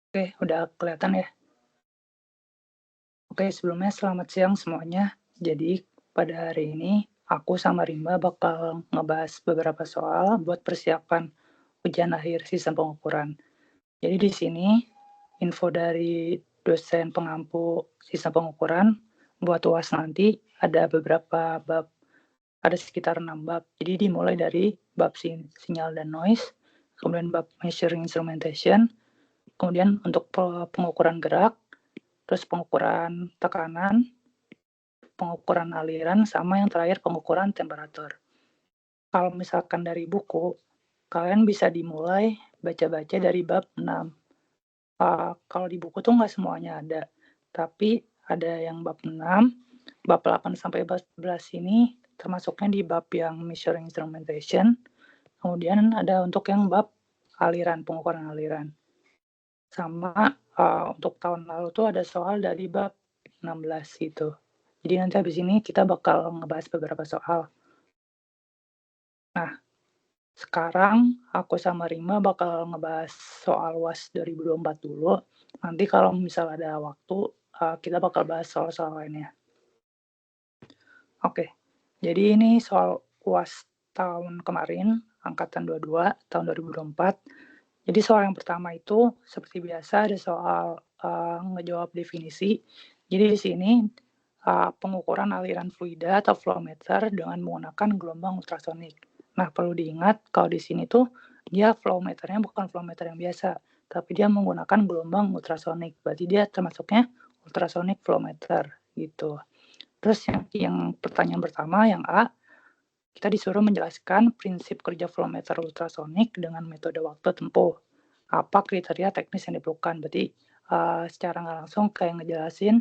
Oke, udah kelihatan ya? Oke, sebelumnya selamat siang semuanya. Jadi, pada hari ini aku sama Rimba bakal ngebahas beberapa soal buat persiapan ujian akhir sistem pengukuran. Jadi di sini info dari dosen pengampu sistem pengukuran buat UAS nanti ada beberapa bab, ada sekitar 6 bab. Jadi dimulai dari bab sinyal dan noise, kemudian bab measuring instrumentation, kemudian untuk pengukuran gerak, terus pengukuran tekanan, pengukuran aliran, sama yang terakhir pengukuran temperatur. Kalau misalkan dari buku, kalian bisa dimulai baca-baca dari bab 6. Kalau di buku tuh nggak semuanya ada, tapi ada yang bab 6, bab 8 sampai bab 11 ini termasuknya di bab yang measuring instrumentation, kemudian ada untuk yang bab aliran, pengukuran aliran. Sama untuk tahun lalu tuh ada soal dari bab 16 gitu. Jadi nanti habis ini kita bakal ngebahas beberapa soal. Nah, sekarang aku sama Rima bakal ngebahas soal UAS 2024 dulu. Nanti kalau misal ada waktu, kita bakal bahas soal-soal lainnya. Oke, jadi ini soal UAS tahun kemarin, angkatan 22, tahun 2024. Jadi soal yang pertama itu seperti biasa ada soal ngejawab definisi. Jadi di sini pengukuran aliran fluida atau flow meter dengan menggunakan gelombang ultrasonik. Nah, perlu diingat kalau di sini tuh dia flow meternya bukan flow meter yang biasa, tapi dia menggunakan gelombang ultrasonik. Berarti dia termasuknya ultrasonic flow meter gitu. Terus yang pertanyaan pertama yang A, kita disuruh menjelaskan prinsip kerja flow meter ultrasonik dengan metode waktu tempuh. Apa kriteria teknis yang diperlukan? Berarti secara nggak langsung kayak ngejelasin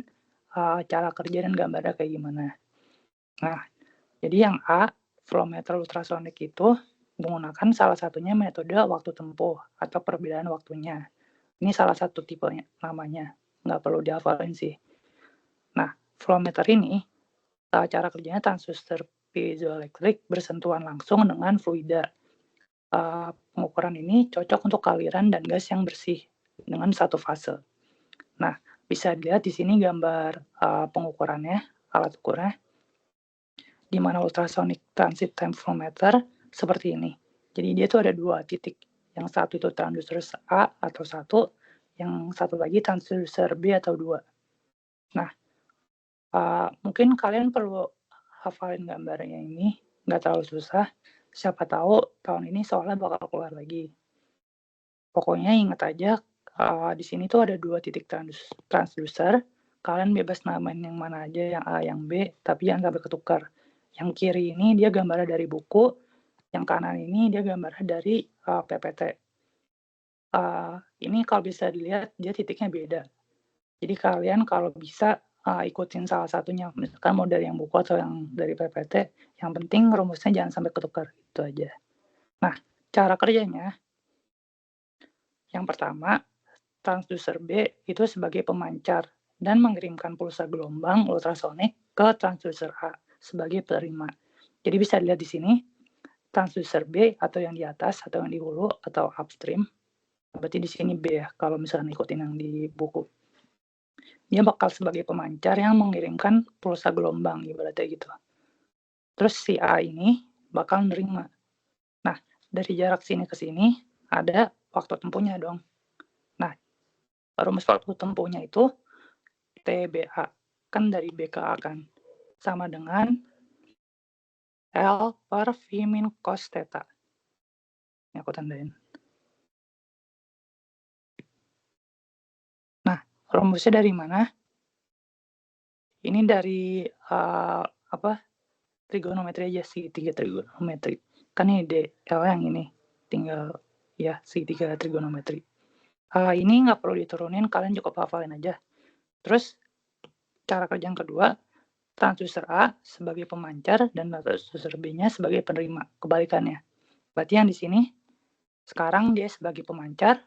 cara kerja dan gambarnya kayak gimana. Nah, jadi yang A, flow meter ultrasonik itu menggunakan salah satunya metode waktu tempuh atau perbedaan waktunya. Ini salah satu tipenya namanya, nggak perlu dihafalin sih. Nah, flow meter ini cara kerjanya transducer piezoelektrik bersentuhan langsung dengan fluida. Pengukuran ini cocok untuk aliran dan gas yang bersih dengan satu fase. Nah, bisa dilihat di sini gambar pengukurannya, alat ukurnya, di mana ultrasonic transit time flow meter seperti ini. Jadi dia tuh ada dua titik. Yang satu itu transducer A atau 1, yang satu lagi transducer B atau 2. Nah, mungkin kalian perlu hafalin gambarnya ini, nggak terlalu susah. Siapa tahu tahun ini soalnya bakal keluar lagi. Pokoknya ingat aja, di sini tuh ada 2 titik transducer, kalian bebas namain yang mana aja, yang A, yang B, tapi jangan sampai ketukar. Yang kiri ini dia gambarnya dari buku, yang kanan ini dia gambarnya dari PPT. Ini kalau bisa dilihat dia titiknya beda. Jadi kalian kalau bisa ikutin salah satunya, misalkan mau dari yang buku atau yang dari PPT, yang penting rumusnya jangan sampai ketukar, itu aja. Nah, cara kerjanya, yang pertama, transducer B itu sebagai pemancar dan mengirimkan pulsa gelombang ultrasonik ke transducer A sebagai penerima. Jadi bisa dilihat di sini, transducer B atau yang di atas atau yang di hulu atau upstream, berarti di sini B ya kalau misalnya ikutin yang di buku. Dia bakal sebagai pemancar yang mengirimkan pulsa gelombang ibaratnya gitu. Terus si A ini bakal nerima. Nah, dari jarak sini ke sini ada waktu tempuhnya dong. Nah, rumus waktu tempuhnya itu TBA, kan dari B ke A kan, sama dengan L per V min cos theta. Ini aku tandain. Nah, rumusnya dari mana? Ini dari trigonometri aja, segitiga trigonometri. Kan ini D, L yang ini, tinggal ya segitiga trigonometri. Ini nggak perlu diturunin, kalian cukup hafalin aja. Terus cara kerja yang kedua, transducer A sebagai pemancar dan transducer B-nya sebagai penerima, kebalikannya. Berarti yang di sini sekarang dia sebagai pemancar,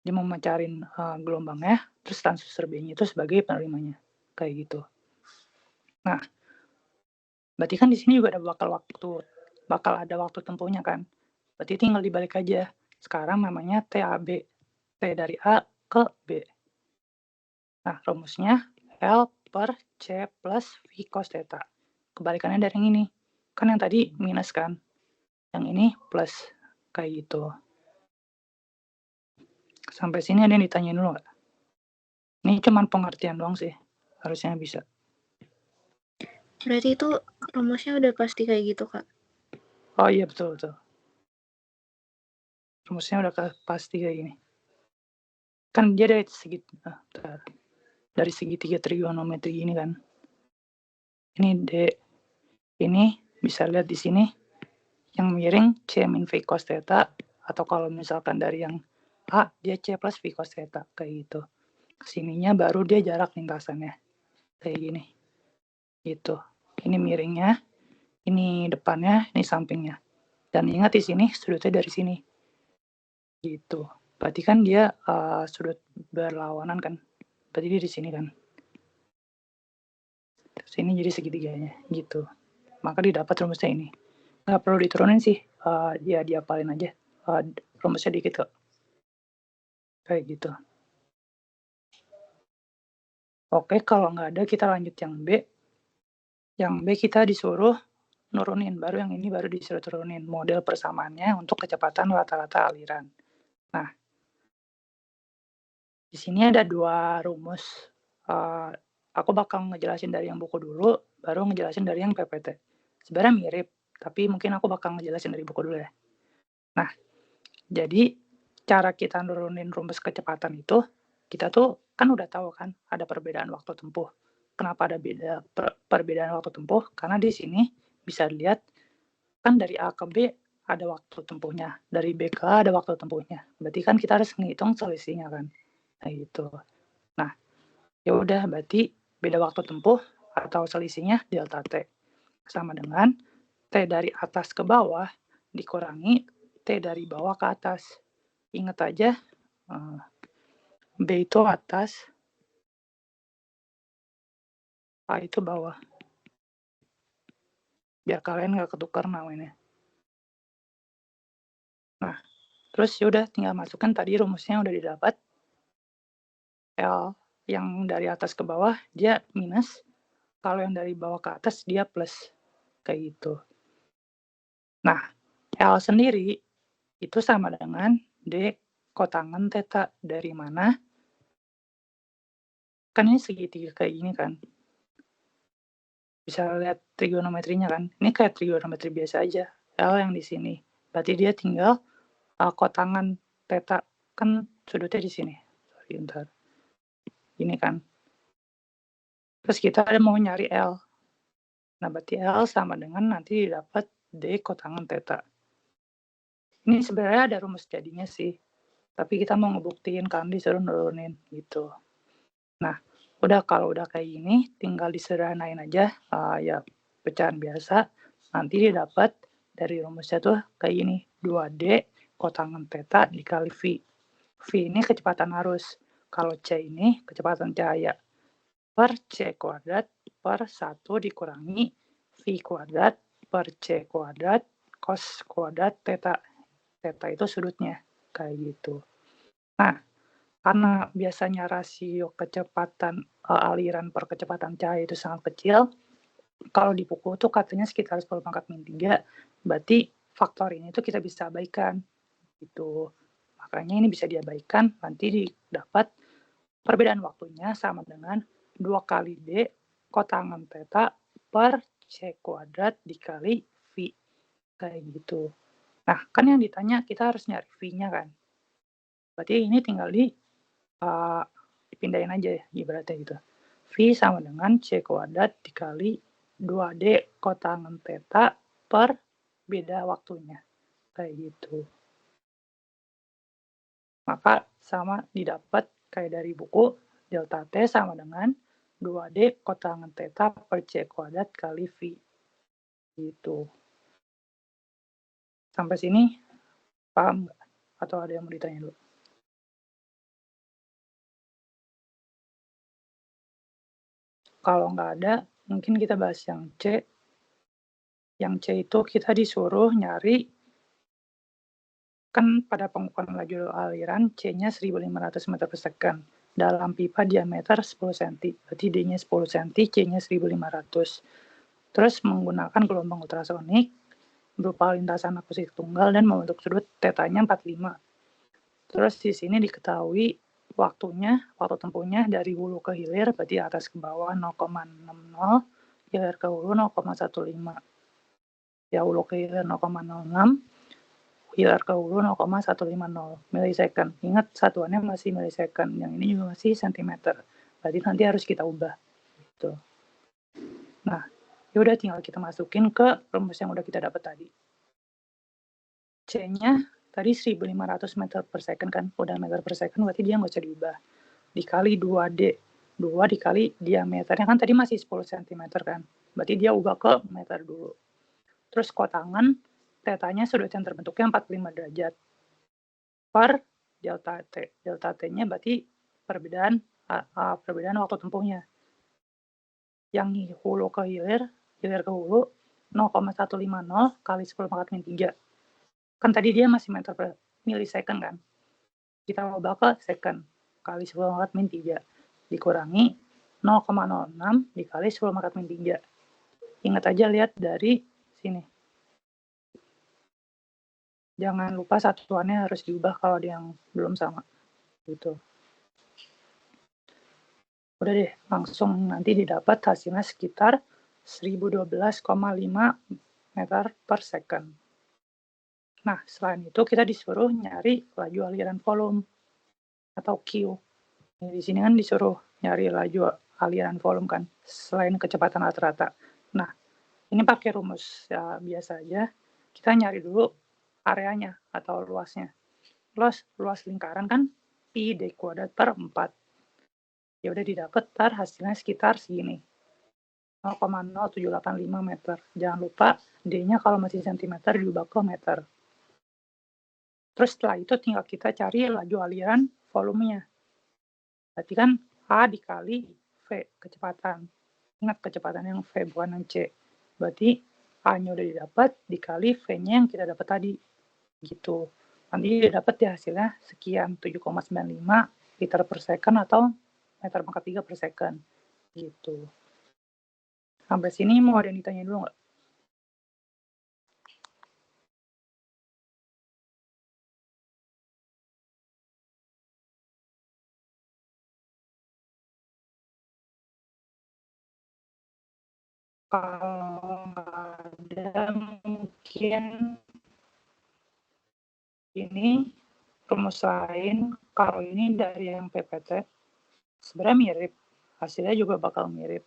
dia memancarin gelombangnya, terus transducer B-nya itu sebagai penerimanya, kayak gitu. Nah, berarti kan di sini juga ada bakal ada waktu tempuhnya kan. Berarti tinggal dibalik aja. Sekarang namanya TAB. T dari A ke B. Nah, rumusnya L per C plus V cos theta. Kebalikannya dari yang ini. Kan yang tadi minus kan? Yang ini plus. Kayak gitu. Sampai sini ada yang ditanyain dulu nggak? Ini cuman pengertian doang sih. Harusnya bisa. Berarti itu rumusnya udah pasti kayak gitu, Kak? Oh iya, betul. Rumusnya udah pasti kayak gini. Kan dia dari segitiga trigonometri ini kan. Ini D. Ini bisa lihat di sini. Yang miring C min V cos theta. Atau kalau misalkan dari yang A, dia C plus V cos theta. Kayak gitu. Sininya baru dia jarak lintasannya. Kayak gini. Gitu. Ini miringnya. Ini depannya. Ini sampingnya. Dan ingat di sini sudutnya dari sini. Gitu. Berarti kan dia sudut berlawanan kan. Berarti dia di sini kan. Sini jadi segitiganya. Gitu. Maka didapat rumusnya ini. Nggak perlu diturunin sih. Ya diapalin aja. Rumusnya dikit kok. Kayak gitu. Oke, kalau nggak ada kita lanjut yang B. Yang B kita disuruh nurunin. Baru yang ini baru disuruh turunin. Model persamaannya untuk kecepatan rata-rata aliran. Nah, di sini ada dua rumus. Aku bakal ngejelasin dari yang buku dulu, baru ngejelasin dari yang PPT. Sebenarnya mirip, tapi mungkin aku bakal ngejelasin dari buku dulu ya. Nah, jadi cara kita nurunin rumus kecepatan itu, kita tuh kan udah tahu kan ada perbedaan waktu tempuh. Kenapa ada perbedaan waktu tempuh? Karena di sini bisa dilihat kan dari A ke B ada waktu tempuhnya, dari B ke A ada waktu tempuhnya. Berarti kan kita harus ngitung selisihnya kan. Nah, gitu. Nah, ya udah berarti beda waktu tempuh atau selisihnya delta T sama dengan T dari atas ke bawah dikurangi T dari bawah ke atas. Ingat aja B itu atas, A itu bawah. Biar kalian nggak ketukar namanya. Nah, terus yaudah tinggal masukkan tadi rumusnya udah didapat. L yang dari atas ke bawah dia minus, kalau yang dari bawah ke atas dia plus. Kayak gitu. Nah, L sendiri itu sama dengan D kotangan theta. Dari mana? Kan ini segitiga kayak gini kan. Bisa lihat trigonometrinya kan. Ini kayak trigonometri biasa aja. L yang di sini. Berarti dia tinggal kotangan theta. Kan sudutnya di sini. Sorry, bentar. Ini kan. Terus kita ada mau nyari L. Nah, berarti L sama dengan nanti dapat D kotangan theta. Ini sebenarnya ada rumus jadinya sih. Tapi kita mau ngebuktiin kan disuruh nurunin gitu. Nah, udah kalau udah kayak gini, tinggal disederhanain aja. Ya, pecahan biasa. Nanti dia dapat dari rumusnya tuh kayak gini. 2D kotangan theta dikali V. V ini kecepatan arus. Kalau C ini kecepatan cahaya. Per C kuadrat per 1 dikurangi V kuadrat per C kuadrat cos kuadrat theta. Theta itu sudutnya. Kayak gitu. Nah, karena biasanya rasio kecepatan aliran per kecepatan cahaya itu sangat kecil, kalau di buku tuh katanya sekitar 10⁻³ berarti faktor ini tuh kita bisa abaikan gitu. Makanya ini bisa diabaikan, nanti didapat perbedaan waktunya sama dengan 2 kali D kotangan theta per C kuadrat dikali V. Kayak gitu. Nah, kan yang ditanya kita harus nyari V-nya kan. Berarti ini tinggal dipindahin aja ya, ibaratnya gitu. V sama dengan C kuadrat dikali 2D kotangan theta per beda waktunya. Kayak gitu. Maka sama didapat kayak dari buku, delta T sama dengan 2D kotangan theta per C kuadrat kali V. Gitu. Sampai sini paham nggak? Atau ada yang mau ditanya dulu? Kalau nggak ada, mungkin kita bahas yang C. Yang C itu kita disuruh nyari Kan pada pengukuran laju aliran C-nya 1.500 meter per second. Dalam pipa diameter 10 cm, berarti D-nya 10 cm, C-nya 1.500. Terus menggunakan gelombang ultrasonik berupa lintasan akustik tunggal dan membentuk sudut tetanya 45. Terus di sini diketahui waktu tempuhnya dari hulu ke hilir, berarti atas ke bawah 0,60, hilir ke hulu 0,15. Ya, hulu ke hilir 0,06, hilir ke hulu 0,150 milisecond. Ingat satuannya masih milisecond, yang ini juga masih sentimeter. Berarti nanti harus kita ubah. Gitu. Nah, yaudah tinggal kita masukin ke rumus yang udah kita dapat tadi. C-nya tadi 1.500 meter per second kan, udah meter per second, berarti dia nggak usah diubah. Dikali 2D, 2 dikali diameternya kan tadi masih 10 cm kan, berarti dia ubah ke meter dulu. Terus kotangan, tetanya sudut yang terbentuknya 45 derajat per delta T. Delta T-nya berarti perbedaan waktu tempuhnya. Yang hulu ke hilir ke hulu 0,150 kali 10 pangkat min 3. Kan tadi dia masih meter per milisecond kan. Kita ubah ke second kali 10 pangkat min 3 dikurangi 0,06 dikali 10 pangkat min 3. Ingat aja lihat dari sini. Jangan lupa satuannya harus diubah kalau ada yang belum sama. Gitu. Udah deh, langsung nanti didapat hasilnya sekitar 1012,5 meter per second. Nah, selain itu kita disuruh nyari laju aliran volume atau Q. Di sini kan disuruh nyari laju aliran volume kan, selain kecepatan rata-rata. Nah, ini pakai rumus ya, biasa aja. Kita nyari dulu areanya atau luasnya. Luas lingkaran kan pi d kuadrat per 4. Ya udah didapat hasilnya sekitar segini. 0,0785 meter. Jangan lupa D-nya kalau masih centimeter diubah ke meter. Terus setelah itu tinggal kita cari laju aliran volumenya. Berarti kan A dikali V, kecepatan. Ingat kecepatan yang V bukan yang C. Berarti A-nya udah didapat dikali V-nya yang kita dapat tadi. Gitu. Nanti dapat ya hasilnya sekian 7,95 liter per second atau meter pangkat 3 per second. Gitu. Sampai sini mau ada yang ditanya dulu nggak? Kalau ada mungkin ini rumus lain, kalau ini dari yang PPT sebenarnya mirip, hasilnya juga bakal mirip.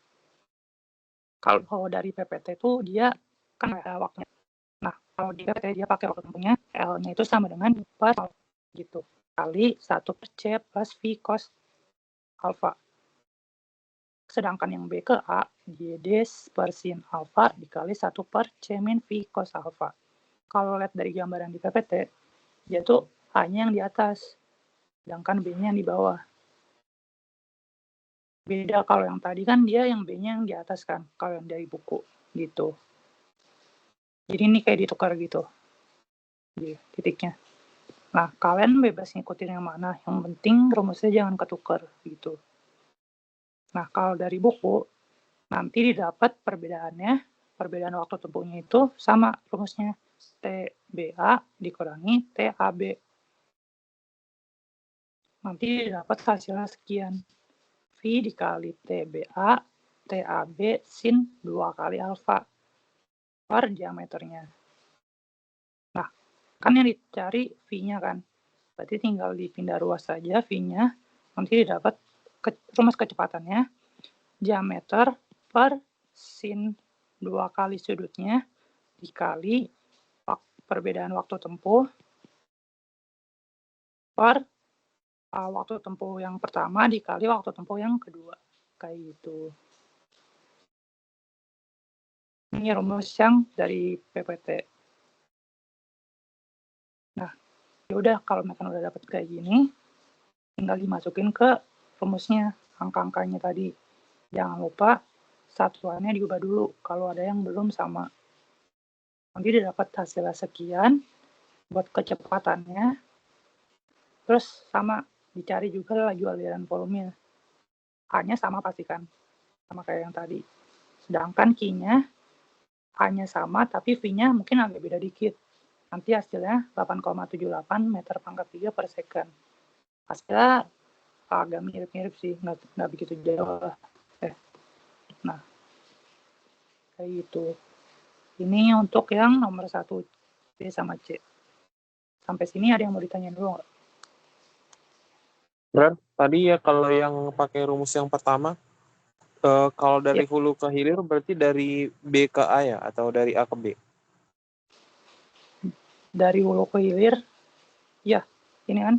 Kalau dari PPT itu dia kan ada waktunya. Nah, kalau di PPT dia pakai waktu tempuhnya, L-nya itu sama dengan per gitu, kali 1 per C plus V cos alpha. Sedangkan yang B ke A, GD per sin alpha dikali 1 per C min V cos alpha. Kalau lihat dari gambaran di PPT, dia tuh A-nya yang di atas, sedangkan B-nya yang di bawah. Beda kalau yang tadi kan dia yang B-nya yang di atas kan, kalau yang dari buku, gitu. Jadi ini kayak ditukar gitu, titiknya. Nah, kalian bebas ngikutin yang mana, yang penting rumusnya jangan ketukar, gitu. Nah, kalau dari buku, nanti didapat perbedaan waktu tempuhnya itu sama rumusnya. TBA dikurangi TAB. Nanti didapat hasilnya sekian. V dikali TBA, TAB sin 2 kali alfa per diameternya. Nah, kan yang dicari V-nya kan. Berarti tinggal dipindah ruas saja V-nya. Nanti didapat rumus kecepatannya diameter per sin 2 kali sudutnya dikali perbedaan waktu tempuh per waktu tempuh yang pertama dikali waktu tempuh yang kedua. Kayak gitu. Ini rumus yang dari PPT. Nah, yaudah kalau misalkan udah dapat kayak gini, tinggal dimasukin ke rumusnya, angka-angkanya tadi. Jangan lupa satuannya diubah dulu kalau ada yang belum sama. Nanti didapat hasilnya sekian, buat kecepatannya. Terus sama dicari juga laju aliran volumenya. A-nya sama pastikan, sama kayak yang tadi. Sedangkan Q-nya A-nya sama, tapi V-nya mungkin agak beda dikit. Nanti hasilnya 8,78 meter pangkat 3 per second. Hasilnya agak mirip-mirip sih, nggak begitu jauh lah. Nah, kayak gitu. Ini untuk yang nomor 1, B sama C. Sampai sini ada yang mau ditanyain dulu nggak? Berat, tadi ya kalau yang pakai rumus yang pertama, kalau dari hulu ke hilir berarti dari B ke A ya, atau dari A ke B? Dari hulu ke hilir, ya, ini kan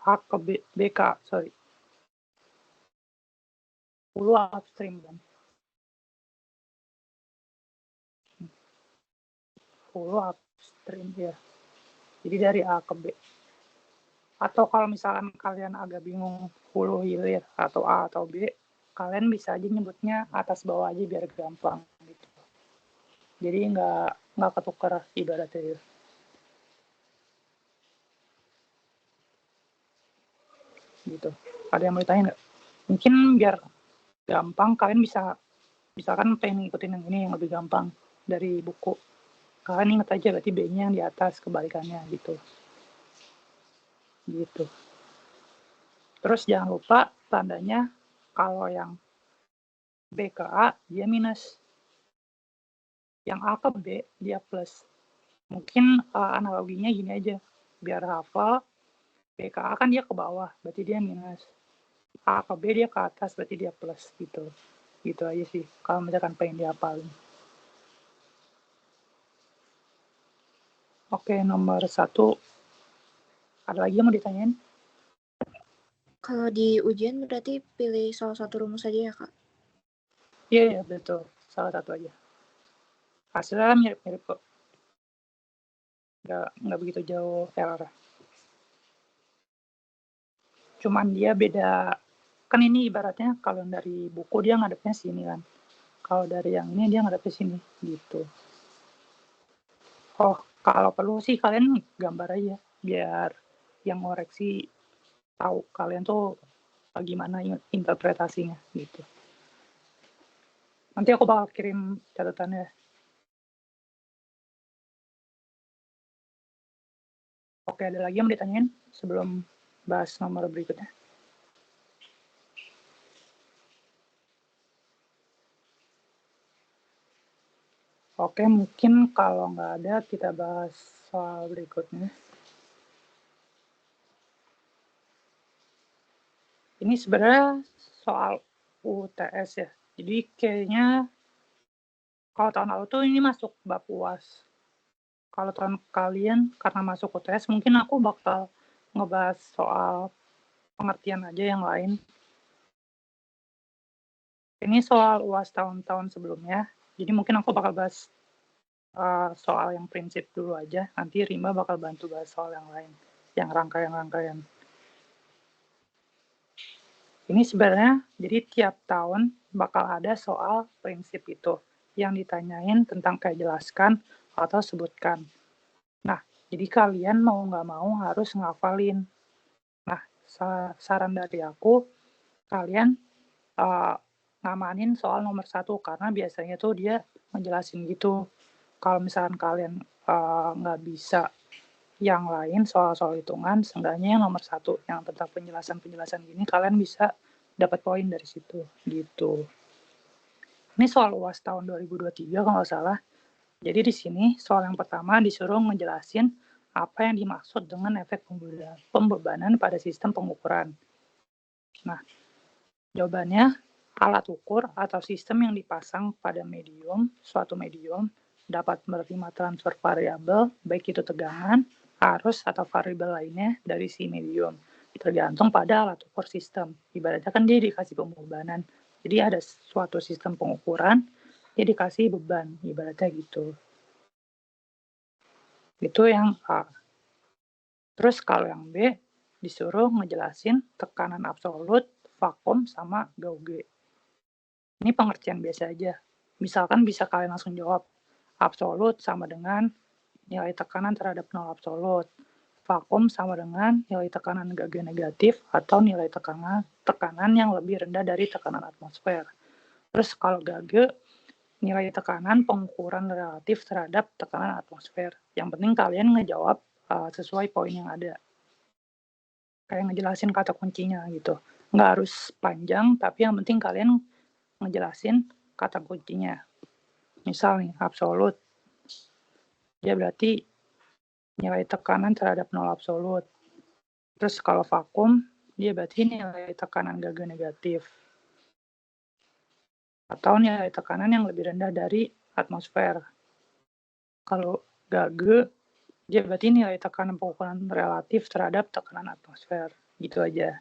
A ke B ke A, sorry. Hulu upstream kan. Hulu upstream ya. Jadi dari A ke B. Atau kalau misalkan kalian agak bingung hulu hilir atau A atau B, kalian bisa aja nyebutnya atas bawah aja biar gampang gitu. Jadi nggak ketukar ibaratnya. Gitu. Ada yang mau ditanya nggak? Mungkin biar gampang kalian bisa, misalkan pengen ngikutin yang ini yang lebih gampang dari buku, kalian ingat aja berarti B-nya yang di atas, kebalikannya gitu. Terus jangan lupa tandanya kalau yang B ke A dia minus, yang A ke B dia plus. Mungkin analoginya gini aja, biar hafal, B ke A kan dia ke bawah, berarti dia minus. A ke B dia ke atas, berarti dia plus gitu. Gitu aja sih, kalau misalkan pengen dihafalin. Oke, nomor 1. Ada lagi yang mau ditanyain? Kalau di ujian berarti pilih salah satu rumus saja ya, Kak? Iya, betul. Salah satu aja. Hasilnya mirip-mirip kok. Nggak begitu jauh error. Cuman dia beda. Kan ini ibaratnya kalau dari buku dia ngadepnya sini kan. Kalau dari yang ini dia ngadepnya sini. Gitu. Oh, kalau perlu sih kalian gambar aja. Biar yang ngoreksi tahu kalian tuh gimana interpretasinya gitu. Nanti aku bakal kirim catatannya. Oke, ada lagi yang mau ditanyain sebelum bahas nomor berikutnya? Oke, mungkin kalau nggak ada, kita bahas soal berikutnya. Ini sebenarnya soal UTS ya. Jadi kayaknya kalau tahun lalu tuh ini masuk bab UAS. Kalau tahun kalian karena masuk UTS, mungkin aku bakal ngebahas soal pengertian aja yang lain. Ini soal UAS tahun-tahun sebelumnya. Jadi mungkin aku bakal bahas soal yang prinsip dulu aja. Nanti Rima bakal bantu bahas soal yang lain, yang rangkaian-rangkaian. Ini sebenarnya jadi tiap tahun bakal ada soal prinsip itu yang ditanyain tentang kayak jelaskan atau sebutkan. Nah, jadi kalian mau nggak mau harus ngafalin. Nah, saran dari aku, kalian ngamanin soal nomor 1 karena biasanya tuh dia ngejelasin gitu. Kalau misalkan kalian nggak bisa yang lain soal-soal hitungan, seenggaknya yang nomor 1 yang tentang penjelasan-penjelasan gini kalian bisa dapat poin dari situ gitu. Ini soal UAS tahun 2023 kalau nggak salah. Jadi di sini soal yang pertama disuruh ngejelasin apa yang dimaksud dengan efek pembebanan pada sistem pengukuran. Nah, jawabannya alat ukur atau sistem yang dipasang pada medium, suatu medium dapat menerima transfer variabel, baik itu tegangan, arus, atau variabel lainnya dari si medium, tergantung pada alat ukur sistem. Ibaratnya kan dia dikasih pembebanan, jadi ada suatu sistem pengukuran, dia dikasih beban, ibaratnya gitu. Itu yang A. Terus kalau yang B, disuruh ngejelasin tekanan absolut, vakum, sama gauge. Ini pengertian biasa aja. Misalkan bisa kalian langsung jawab, absolut sama dengan nilai tekanan terhadap nol absolut. Vakum sama dengan nilai tekanan Gauge negatif atau nilai tekanan yang lebih rendah dari tekanan atmosfer. Terus kalau Gauge, nilai tekanan pengukuran relatif terhadap tekanan atmosfer. Yang penting kalian ngejawab sesuai poin yang ada. Kayak ngejelasin kata kuncinya gitu. Nggak harus panjang, tapi yang penting kalian ngejelasin kata kuncinya. Misal nih, absolut. Dia berarti nilai tekanan terhadap nol absolut. Terus kalau vakum, dia berarti nilai tekanan Gauge negatif. Atau nilai tekanan yang lebih rendah dari atmosfer. Kalau Gauge, dia berarti nilai tekanan pengukuran relatif terhadap tekanan atmosfer. Gitu aja.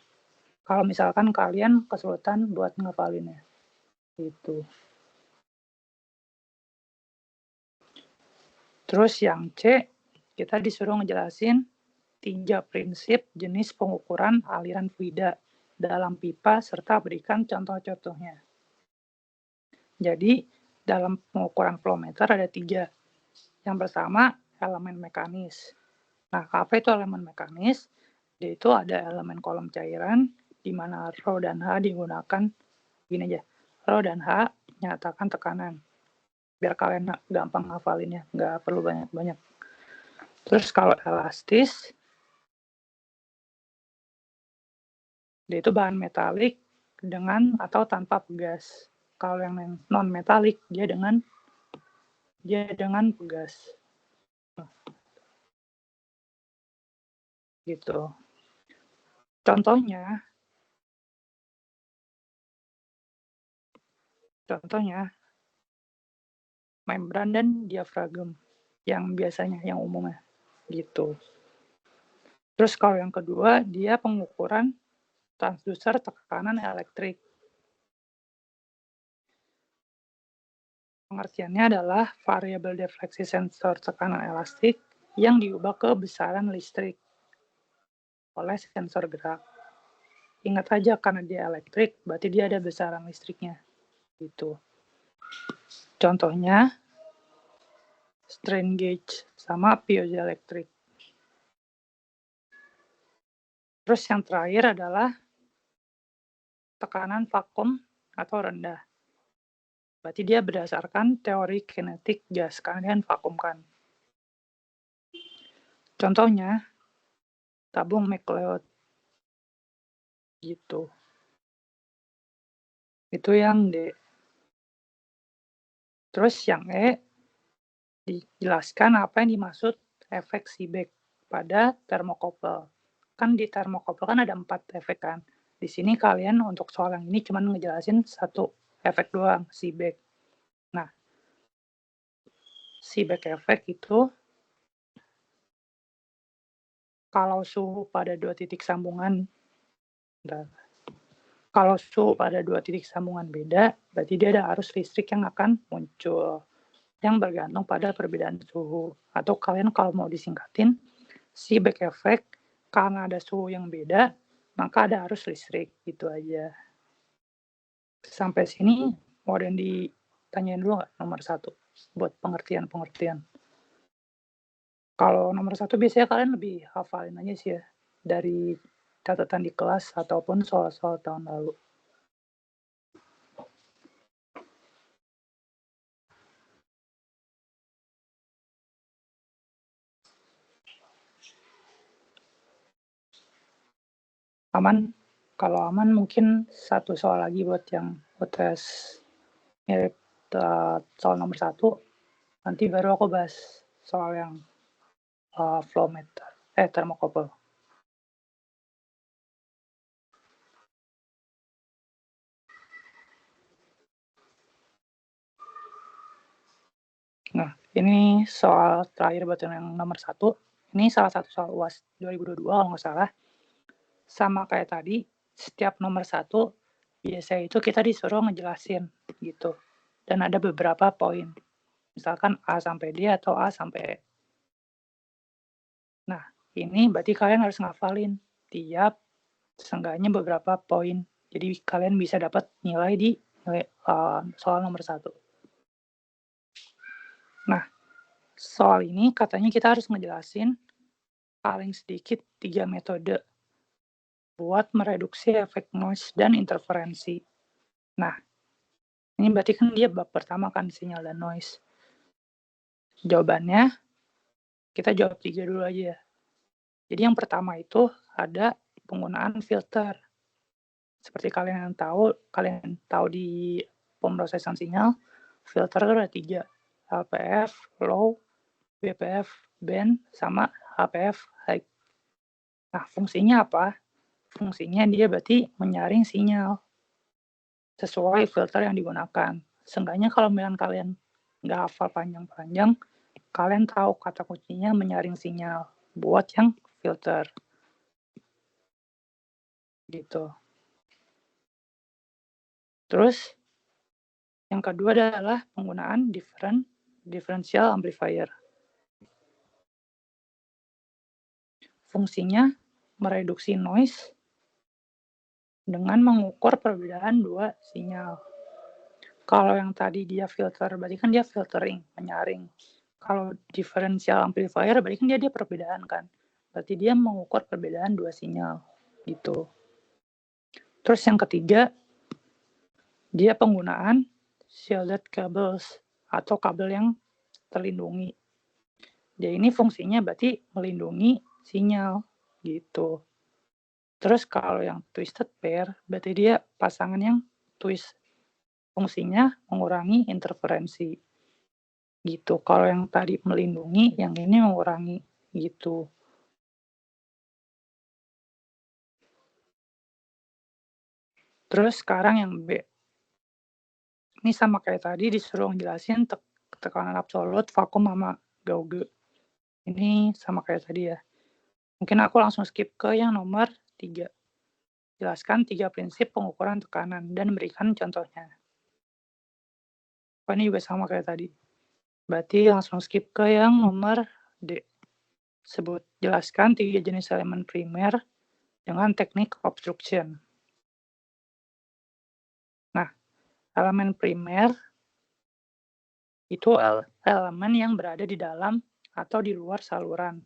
Kalau misalkan kalian kesulitan buat ngafalinnya. Gitu. Terus yang C, kita disuruh ngejelasin 3 prinsip jenis pengukuran aliran fluida dalam pipa serta berikan contoh-contohnya. Jadi, dalam pengukuran flow meter ada 3. Yang pertama, elemen mekanis. Nah, apa itu elemen mekanis? Yaitu ada elemen kolom cairan, di mana Rho dan H digunakan, gini aja, Rho dan H menyatakan tekanan. Biar kalian gampang ngafalinnya, nggak perlu banyak-banyak. Terus kalau elastis, dia itu bahan metalik dengan atau tanpa pegas. Kalau yang non metalik dia dengan pegas. Gitu. Contohnya membran dan diafragem yang biasanya yang umumnya gitu. Terus kalau yang kedua dia pengukuran transducer tekanan elektrik. Pengertiannya adalah variabel defleksi sensor tekanan elastik yang diubah ke besaran listrik oleh sensor gerak. Ingat aja karena dia elektrik, berarti dia ada besaran listriknya. Gitu. Contohnya strain gauge sama piezoelektrik. Terus yang terakhir adalah tekanan vakum atau rendah. Berarti dia berdasarkan teori kinetik gas, kalian vakumkan. Contohnya, tabung McLeod. Gitu. Itu yang D. Terus yang E, dijelaskan apa yang dimaksud efek Seebeck pada thermocouple. Kan di thermocouple kan ada 4 efek kan. Di sini kalian untuk soal yang ini cuma ngejelasin 1 efek doang, Seebeck. Nah, Seebeck efek itu kalau suhu pada 2 titik sambungan beda, berarti dia ada arus listrik yang akan muncul yang bergantung pada perbedaan suhu. Atau kalian kalau mau disingkatin, Seebeck effect karena ada suhu yang beda, maka ada arus listrik. Gitu aja. Sampai sini mau ada yang ditanyain dulu nggak nomor 1 buat pengertian. Kalau nomor 1 biasanya kalian lebih hafalin aja sih ya dari catatan di kelas ataupun soal-soal tahun lalu. Aman? Kalau aman mungkin 1 soal lagi buat yang UTS mirip soal nomor 1. Nanti baru aku bahas soal yang flow meter, thermocouple. Nah, ini soal terakhir buat yang nomor 1. Ini salah satu soal UAS 2022 kalau nggak salah. Sama kayak tadi, setiap nomor 1 biasanya itu kita disuruh ngejelasin gitu. Dan ada beberapa poin. Misalkan A sampai D atau A sampai E. Nah, ini berarti kalian harus ngafalin tiap seenggaknya beberapa poin. Jadi kalian bisa dapat nilai di soal nomor 1. Nah, soal ini katanya kita harus ngejelasin paling sedikit 3 metode buat mereduksi efek noise dan interferensi. Nah, ini berarti kan dia bab pertama kan, sinyal dan noise. Jawabannya, kita jawab 3 dulu aja. Jadi yang pertama itu ada penggunaan filter. Seperti kalian tahu di pemrosesan sinyal, filter ada 3, LPF, low, BPF, band, sama HPF, high. Nah, fungsinya apa? Fungsinya dia berarti menyaring sinyal sesuai filter yang digunakan. Seenggaknya kalau misalnya kalian nggak hafal panjang-panjang, kalian tahu kata kuncinya menyaring sinyal buat yang filter. Gitu. Terus, yang kedua adalah penggunaan differential amplifier. Fungsinya mereduksi noise dengan mengukur perbedaan 2 sinyal. Kalau yang tadi dia filter, berarti kan dia filtering, menyaring. Kalau differential amplifier, berarti kan dia perbedaan kan. Berarti dia mengukur perbedaan 2 sinyal. Gitu. Terus yang ketiga, dia penggunaan shielded cables atau kabel yang terlindungi. Jadi ini fungsinya berarti melindungi sinyal gitu. Terus kalau yang twisted pair, berarti dia pasangan yang twist. Fungsinya mengurangi interferensi. Gitu. Kalau yang tadi melindungi, yang ini mengurangi gitu. Terus sekarang yang B. Ini sama kayak tadi disuruh ngejelasin tekanan absolut, vakum sama gauge. Ini sama kayak tadi ya. Mungkin aku langsung skip ke yang nomor 3. Jelaskan 3 prinsip pengukuran tekanan dan berikan contohnya. Ini juga sama kayak tadi. Berarti langsung skip ke yang nomor D. Jelaskan 3 jenis elemen primer dengan teknik obstruction. Nah, elemen primer itu elemen yang berada di dalam atau di luar saluran,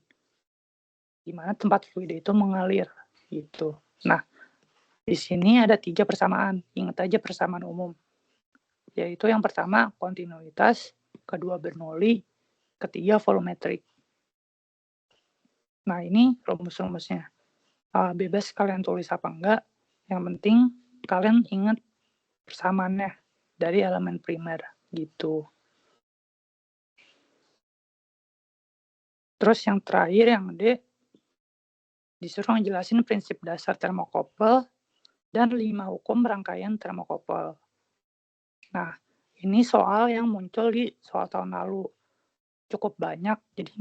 di mana tempat fluid itu mengalir gitu. Nah, di sini ada 3 persamaan. Ingat aja persamaan umum. Yaitu yang pertama kontinuitas, kedua Bernoulli, ketiga volumetrik. Nah, ini rumus-rumusnya. Bebas kalian tulis apa enggak, yang penting kalian ingat persamaannya dari elemen primer gitu. Terus yang terakhir yang D, disuruh ngejelasin prinsip dasar termokouple dan 5 hukum rangkaian termokouple. Nah, ini soal yang muncul di soal tahun lalu. Cukup banyak, jadi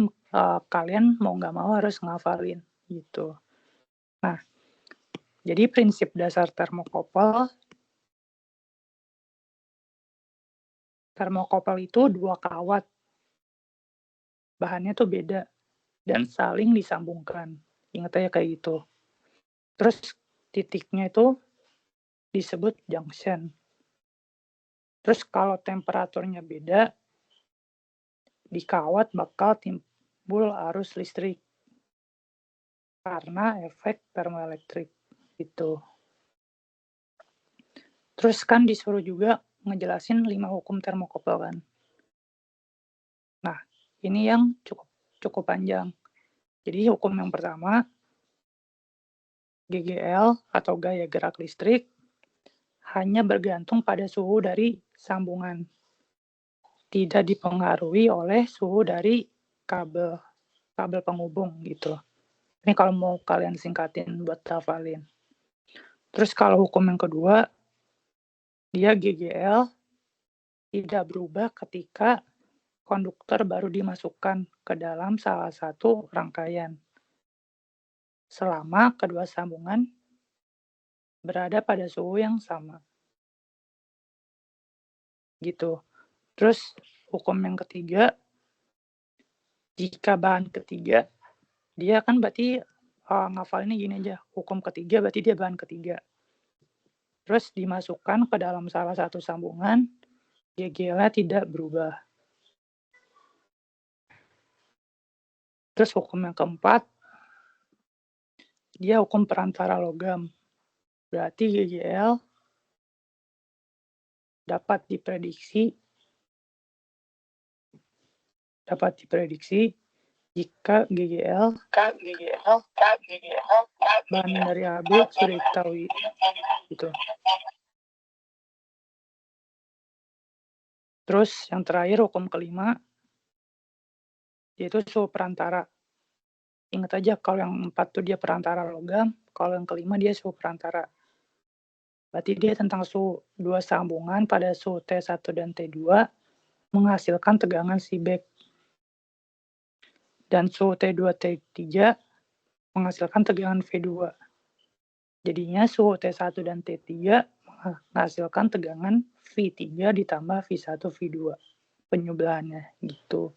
kalian mau nggak mau harus ngafalin gitu. Nah, jadi prinsip dasar termokouple itu 2 kawat. Bahannya tuh beda dan saling disambungkan. Ingat aja kayak gitu. Terus titiknya itu disebut junction. Terus kalau temperaturnya beda, di kawat bakal timbul arus listrik karena efek termoelektrik gitu. Terus kan disuruh juga ngejelasin 5 hukum termokouple kan. Nah, ini yang cukup panjang. Jadi hukum yang pertama, GGL atau gaya gerak listrik hanya bergantung pada suhu dari sambungan. Tidak dipengaruhi oleh suhu dari kabel penghubung gitu. Ini kalau mau kalian singkatin buat hafalin. Terus kalau hukum yang kedua, dia GGL tidak berubah ketika konduktor baru dimasukkan ke dalam salah satu rangkaian. Selama kedua sambungan berada pada suhu yang sama. Gitu. Terus hukum yang ketiga, jika bahan ketiga, dia kan berarti ngafalinnya gini aja, hukum ketiga berarti dia bahan ketiga. Terus dimasukkan ke dalam salah satu sambungan, GGL-nya tidak berubah. Terus hukum yang keempat, dia hukum perantara logam. Berarti GGL dapat diprediksi jika GGL bahan dari AB sudah diketahui gitu. Terus yang terakhir hukum kelima yaitu suhu perantara. Ingat aja kalau yang 4 tuh dia perantara logam, kalau yang kelima dia suhu perantara. Berarti dia tentang suhu dua sambungan pada suhu T1 dan T2 menghasilkan tegangan Seebeck. Dan suhu T2, T3 menghasilkan tegangan V2. Jadinya suhu T1 dan T3 menghasilkan tegangan V3 ditambah V1, V2. Penyebelahannya gitu.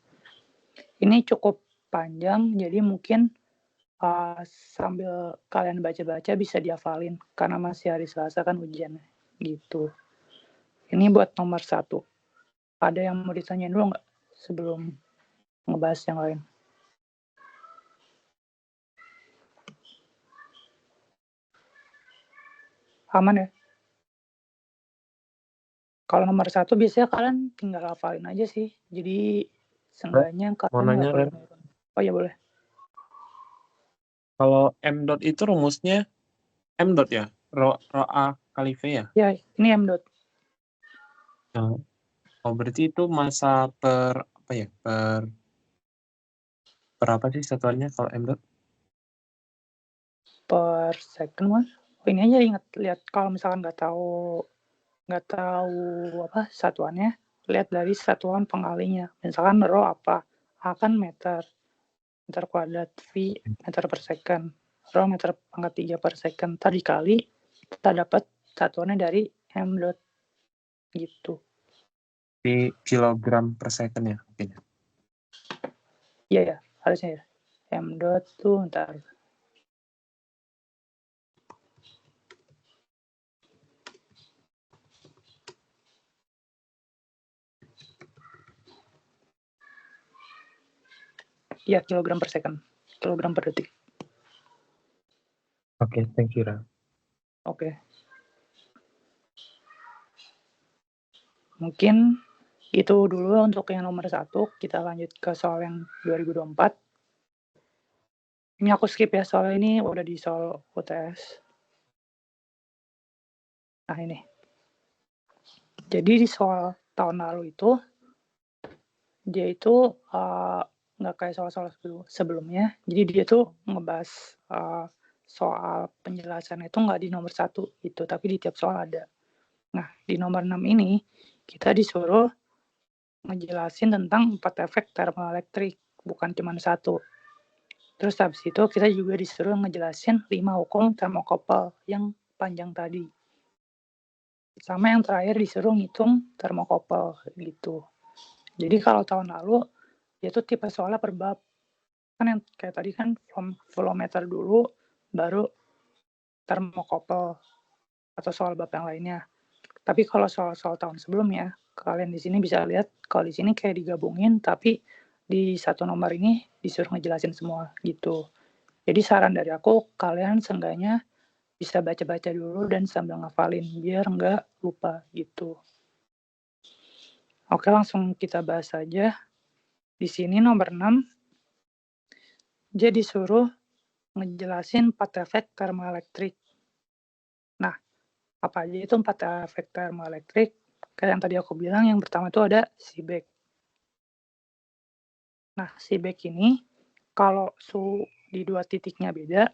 Ini cukup panjang, jadi mungkin sambil kalian baca-baca bisa dihafalin karena masih hari Selasa kan ujiannya gitu. Ini buat nomor 1. Ada yang mau ditanyain dulu nggak sebelum ngebahas yang lain? Aman ya? Kalau nomor 1 biasanya kalian tinggal hafalin aja sih. Jadi seenggaknya kalian nggak perlu nurun. Oh ya boleh. Kalau M dot itu rumusnya M dot ya? Rho A kali V ya? Ya, ini M dot. Nah, oh berarti itu masa per apa ya? Per apa sih satuannya kalau M dot? Per second mas. Oh, ini aja ingat lihat kalau misalkan nggak tahu apa satuannya, lihat dari satuan pengalinya. Misalkan rho apa? A kan meter kuadrat, V meter per second, rho meter pangkat 3 per second. Tadi kali kita dapat satuannya dari M dot gitu. Di kilogram per second ya mungkin. Iya ya, harusnya ya. M dot tuh ntar. Iya, kilogram per second. Kilogram per detik. Oke, thank you, Ra. Oke. Mungkin itu dulu untuk yang nomor 1. Kita lanjut ke soal yang 2024. Ini aku skip ya, soal ini udah di soal UTS. Nah ini. Jadi di soal tahun lalu itu, dia itu nggak kayak soal-soal sebelumnya. Jadi dia tuh ngebahas soal penjelasannya itu nggak di nomor 1 itu, tapi di tiap soal ada. Nah, di nomor 6 ini, kita disuruh ngejelasin tentang 4 efek termoelektrik, bukan cuma 1. Terus habis itu kita juga disuruh ngejelasin 5 hukum termokouple yang panjang tadi. Sama yang terakhir disuruh ngitung termokouple gitu. Jadi kalau tahun lalu, dia tuh tipe soalnya per bab. Kan yang kayak tadi kan volumeter dulu, baru termokouple atau soal bab yang lainnya. Tapi kalau soal-soal tahun sebelumnya, kalian di sini bisa lihat kalau di sini kayak digabungin, tapi di satu nomor ini disuruh ngejelasin semua gitu. Jadi saran dari aku, kalian seenggaknya bisa baca-baca dulu dan sambil ngafalin biar nggak lupa gitu. Oke, langsung kita bahas aja. Di sini nomor 6, dia disuruh ngejelasin 4 efek termoelektrik. Nah, apa aja itu 4 efek termoelektrik? Kayak yang tadi aku bilang, yang pertama itu ada Seebeck. Nah, Seebeck ini kalau suhu di 2 titiknya beda,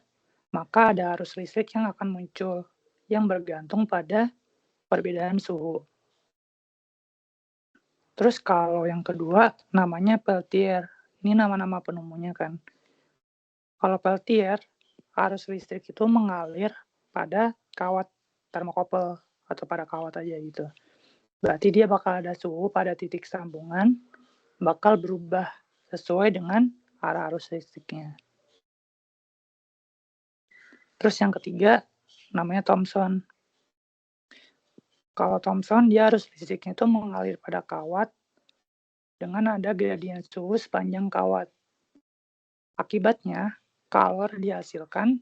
maka ada arus listrik yang akan muncul yang bergantung pada perbedaan suhu. Terus kalau yang kedua namanya Peltier. Ini nama-nama penemunya kan. Kalau Peltier, arus listrik itu mengalir pada kawat termokouple atau pada kawat aja gitu. Berarti dia bakal ada suhu pada titik sambungan bakal berubah sesuai dengan arah arus listriknya. Terus yang ketiga namanya Thomson. Kalau Thomson, dia arus listriknya itu mengalir pada kawat dengan ada gradien suhu sepanjang kawat. Akibatnya, kalor dihasilkan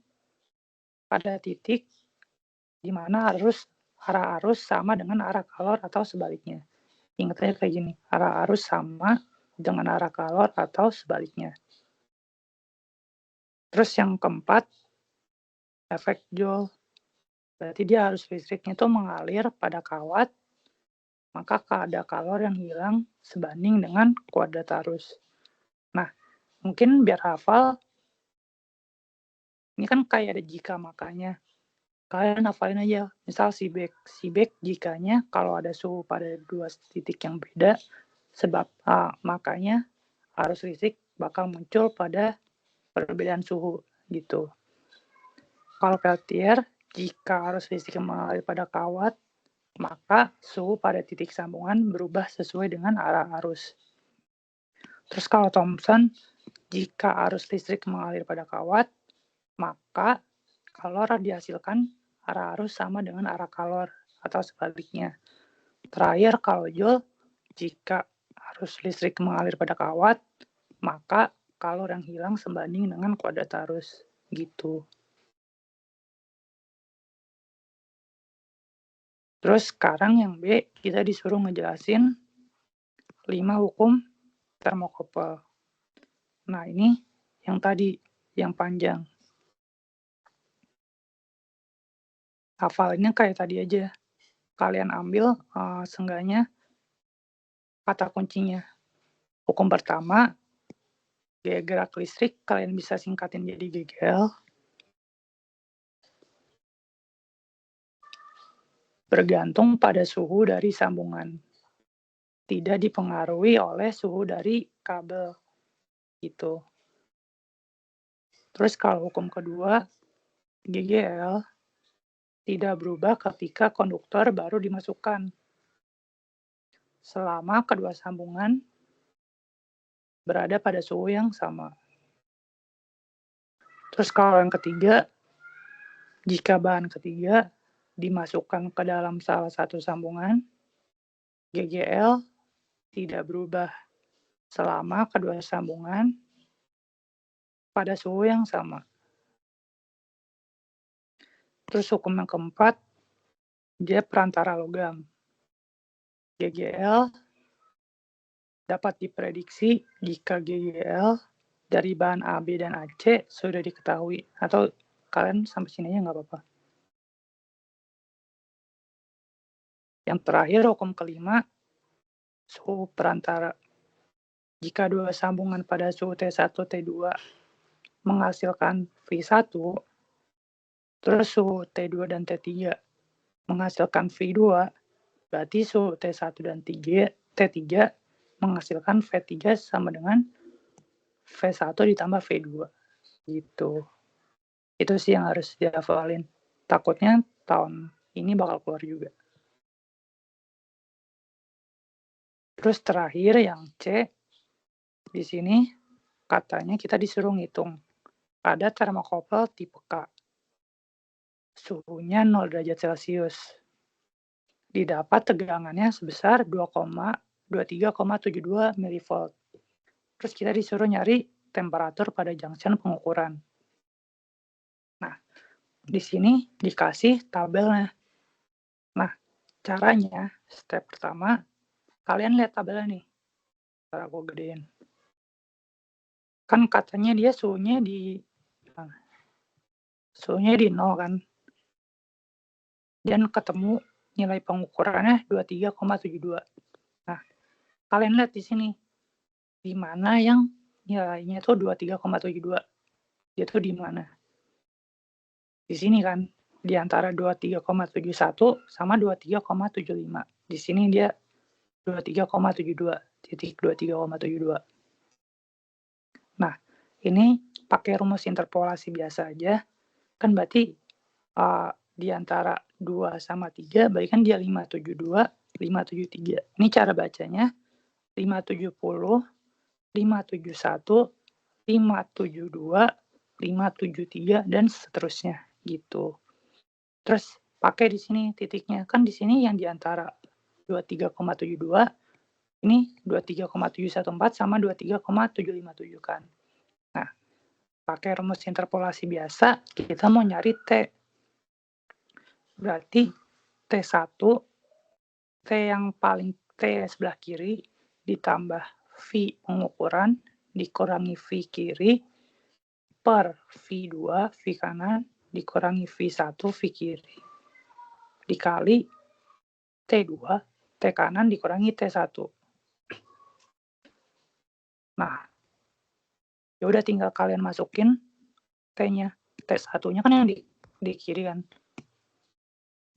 pada titik di mana arah arus sama dengan arah kalor atau sebaliknya. Ingatnya kayak gini, arah arus sama dengan arah kalor atau sebaliknya. Terus yang keempat, efek Joule. Berarti dia arus listriknya itu mengalir pada kawat, maka ada kalor yang hilang sebanding dengan kuadrat arus. Nah, mungkin biar hafal, ini kan kayak ada jika makanya. Kalian hafalin aja, misal si back jikanya kalau ada suhu pada dua titik yang beda, sebab makanya arus listrik bakal muncul pada perbedaan suhu gitu. Kalau Peltier, jika arus listrik mengalir pada kawat, maka suhu pada titik sambungan berubah sesuai dengan arah arus. Terus kalau Thomson, jika arus listrik mengalir pada kawat, maka kalor dihasilkan arah arus sama dengan arah kalor atau sebaliknya. Terakhir kalau Joule, jika arus listrik mengalir pada kawat, maka kalor yang hilang sebanding dengan kuadrat arus gitu. Terus sekarang yang B, kita disuruh ngejelasin 5 hukum termokouple. Nah ini yang tadi, yang panjang. Hafalinnya kayak tadi aja. Kalian ambil seenggaknya kata kuncinya. Hukum pertama, gaya gerak listrik kalian bisa singkatin jadi GGL. Bergantung pada suhu dari sambungan. Tidak dipengaruhi oleh suhu dari kabel. Gitu. Terus kalau hukum kedua, GGL tidak berubah ketika konduktor baru dimasukkan. Selama kedua sambungan berada pada suhu yang sama. Terus kalau yang ketiga, jika bahan ketiga dimasukkan ke dalam salah satu sambungan, GGL tidak berubah selama kedua sambungan pada suhu yang sama. Terus hukum yang keempat, dia perantara logam. GGL dapat diprediksi jika GGL dari bahan A, B, dan AC sudah diketahui. Atau kalian sampai sini aja nggak apa-apa. Yang terakhir, hukum kelima, suhu perantara. Jika dua sambungan pada suhu T1, T2 menghasilkan V1, terus suhu T2 dan T3 menghasilkan V2, berarti suhu T1 dan T3 menghasilkan V3 sama dengan V1 ditambah V2. Gitu. Itu sih yang harus dihafalin. Takutnya tahun ini bakal keluar juga. Terus terakhir yang C, di sini katanya kita disuruh ngitung. Ada termokouple tipe K. Suhunya 0 derajat Celcius. Didapat tegangannya sebesar 23,72 mV. Terus kita disuruh nyari temperatur pada junction pengukuran. Nah, di sini dikasih tabelnya. Nah, caranya, step pertama, kalian lihat tabelnya nih. Ntar aku gedein. Kan katanya dia suhunya di 0 kan. Dan ketemu nilai pengukurannya 23,72. Nah, kalian lihat di sini. Di mana yang nilainya itu 23,72. Dia tuh di mana? Di sini kan. Di antara 23,71 sama 23,75. Di sini dia 23,72. Titik 23,72. Nah, ini pakai rumus interpolasi biasa aja. Kan berarti di antara 2 sama 3, berarti kan dia 572, 573. Ini cara bacanya 570, 571, 572, 573, dan seterusnya gitu. Terus pakai di sini titiknya. Kan di sini yang di antara 23,72, ini 23,714 sama 23,757 kan. Nah, pakai rumus interpolasi biasa, kita mau nyari T. Berarti T1, T yang paling T sebelah kiri, ditambah V pengukuran, dikurangi V kiri, per V2, V kanan, dikurangi V1, V kiri. Dikali T2, T kanan dikurangi T1. Nah, ya udah tinggal kalian masukin T-nya. T1-nya kan yang di kiri kan.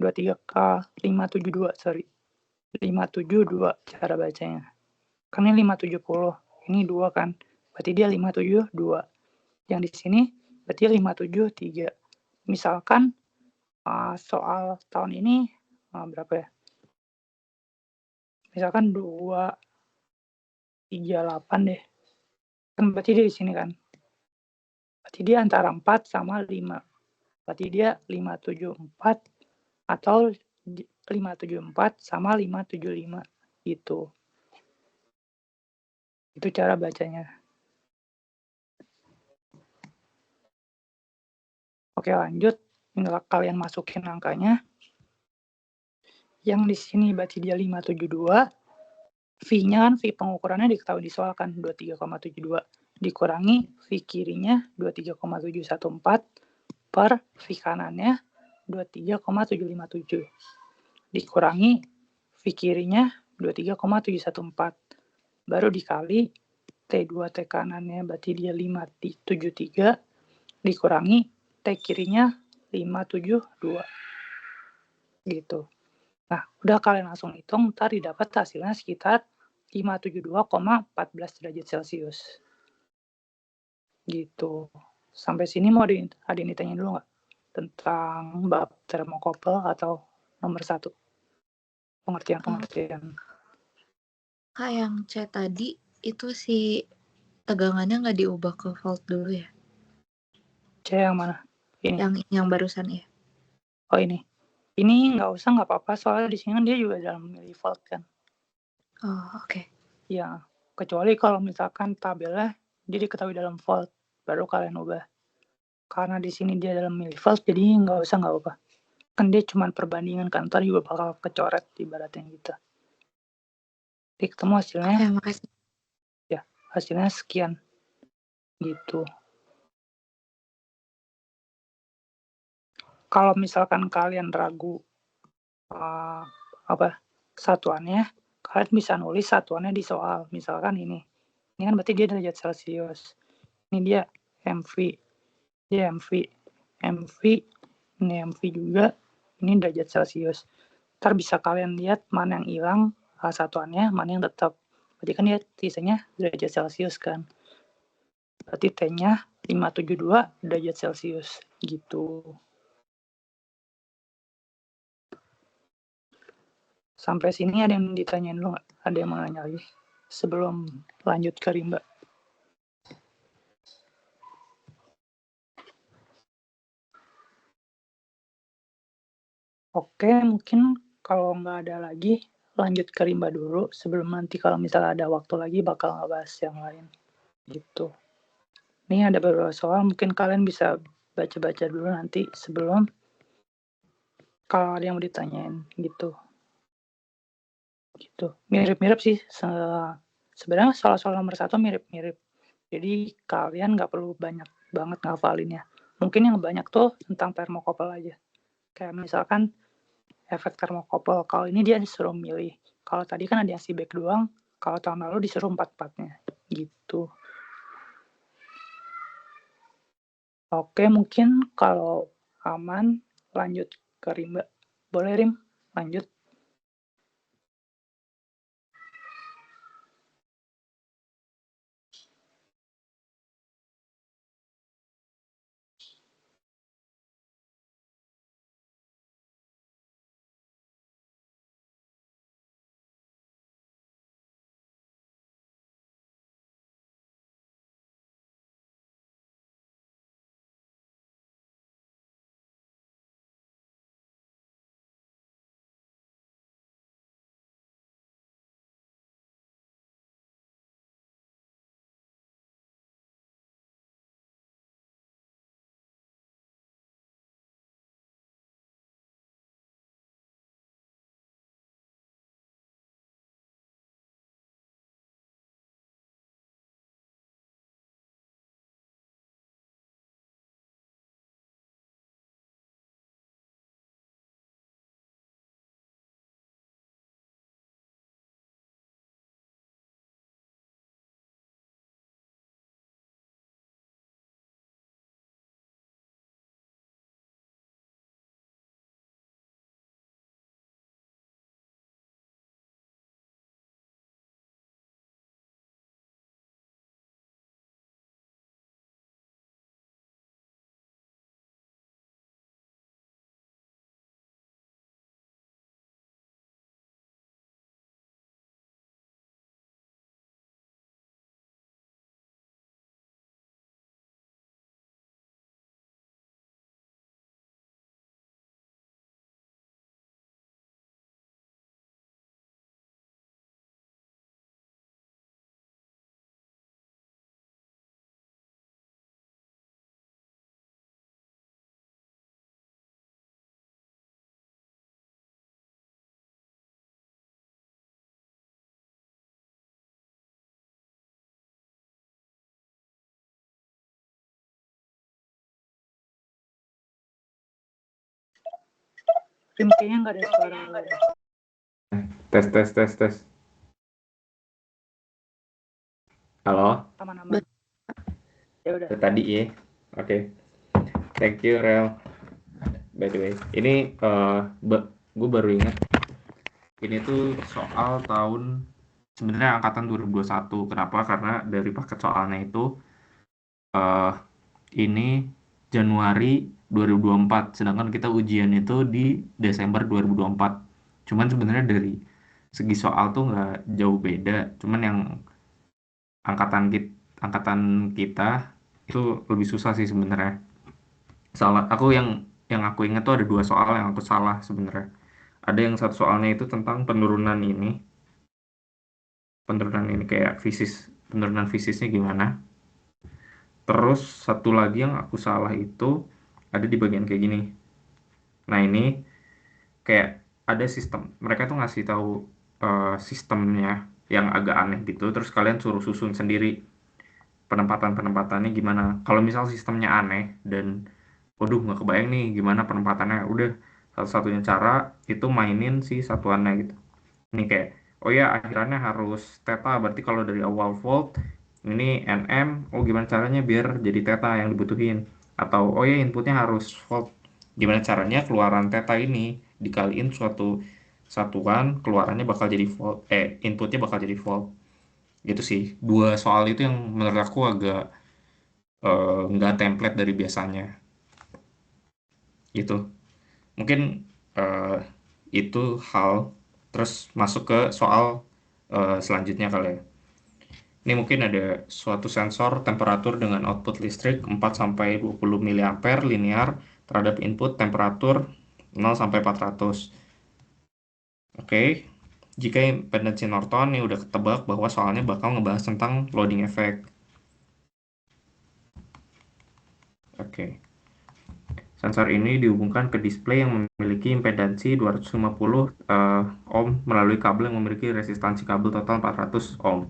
572, sorry. 572 cara bacanya. Kan ini 570, ini 2 kan. Berarti dia 572. Yang di sini berarti 573. Misalkan soal tahun ini berapa ya? Misalkan 238 deh. Kan berarti dia di sini kan. Berarti dia antara 4 sama 5. Berarti dia 574 atau 574 sama 575 gitu. Itu cara bacanya. Oke, lanjut. Tinggal kalian masukin angkanya. Yang di sini berarti dia 572. V-nya kan V pengukurannya diketahui di soal kan 23,72 dikurangi V kirinya 23,714 per V kanannya 23,757 dikurangi V kirinya 23,714 baru dikali T2 T kanannya berarti dia 573 dikurangi T kirinya 572 gitu. Nah, udah kalian langsung hitung, ntar didapat hasilnya sekitar 572,14 derajat Celcius. Gitu. Sampai sini mau ada yang ditanya dulu nggak? Tentang bab termokouple atau nomor 1? Pengertian. Kak, yang C tadi, itu si tegangannya nggak diubah ke volt dulu ya? C yang mana? Ini? Yang barusan ya? Oh ini. Ini nggak usah, nggak apa-apa, soalnya di sini kan dia juga dalam milivolt kan. Oh, oke. Ya, kecuali kalau misalkan tabelnya dia diketahui dalam volt, baru kalian ubah. Karena di sini dia dalam milivolt, jadi nggak usah, nggak apa-apa. Kan dia cuma perbandingan kan, ntar juga bakal kecoret ibaratnya gitu. Jadi ketemu hasilnya. Oke, makasih. Ya, hasilnya sekian. Gitu. Kalau misalkan kalian ragu satuannya, kalian bisa nulis satuannya di soal. Misalkan ini kan berarti dia derajat Celcius. Ini dia MV, dia MV, ini MV juga, ini derajat Celcius. Ntar bisa kalian lihat mana yang hilang satuannya, mana yang tetap. Berarti kan dia sisanya derajat Celcius kan. Berarti T-nya 572 derajat Celcius gitu. Sampai sini ada yang ditanyain dulu nggak? Ada yang mau nanya lagi? Sebelum lanjut ke rimba. Oke, mungkin kalau nggak ada lagi, lanjut ke rimba dulu. Sebelum nanti kalau misalnya ada waktu lagi, bakal ngebahas yang lain. Gitu. Ini ada beberapa soal, mungkin kalian bisa baca-baca dulu nanti sebelum kalau ada yang mau ditanyain gitu. Gitu. Mirip-mirip sih. Sebenarnya soal-soal nomor 1 mirip-mirip. Jadi kalian nggak perlu banyak banget ngafalinnya. Mungkin yang banyak tuh tentang termokouple aja. Kayak misalkan efek termokouple. Kalau ini dia disuruh milih. Kalau tadi kan ada yang Seebeck doang. Kalau tahun lalu disuruh 4-4-nya. Gitu. Oke, mungkin kalau aman lanjut ke rimba. Boleh Rim? Lanjut. Tim kayaknya nggak ada suara lo. Tes. Halo, Aman-aman. Ya udah. tadi ya. Oke. Thank you, Rel. By the way, ini gue baru ingat. Ini tuh soal tahun sebenarnya angkatan 2021. Kenapa? Karena dari paket soalnya itu ini Januari 2024, sedangkan kita ujian itu di Desember 2024. Cuman sebenarnya dari segi soal tuh nggak jauh beda. Cuman yang angkatan kita itu lebih susah sih sebenarnya. Aku yang aku ingat tuh ada 2 soal yang aku salah sebenarnya. Ada yang satu soalnya itu tentang penurunan ini kayak penurunan fisisnya gimana. Terus satu lagi yang aku salah itu ada di bagian kayak gini. Nah ini kayak ada sistem, mereka tuh ngasih tahu sistemnya yang agak aneh gitu, terus kalian suruh susun sendiri penempatannya gimana. Kalau misal sistemnya aneh dan waduh nggak kebayang nih gimana penempatannya, udah satu-satunya cara itu mainin si satuannya gitu. Ini kayak oh ya akhirannya harus theta, berarti kalau dari awal volt ini nm, oh gimana caranya biar jadi theta yang dibutuhin. Atau oh ya inputnya harus volt, gimana caranya keluaran theta ini dikaliin suatu satuan, keluarannya bakal jadi volt, inputnya bakal jadi volt. Gitu sih, 2 soal itu yang menurut aku agak nggak template dari biasanya gitu. Mungkin itu hal. Terus masuk ke soal selanjutnya kali ya. Ini mungkin ada suatu sensor temperatur dengan output listrik 4-20 mA linear terhadap input temperatur 0-400. Oke. Jika impedansi Norton ini udah ketebak bahwa soalnya bakal ngebahas tentang loading effect. Oke. Sensor ini dihubungkan ke display yang memiliki impedansi 250 ohm melalui kabel yang memiliki resistansi kabel total 400 ohm.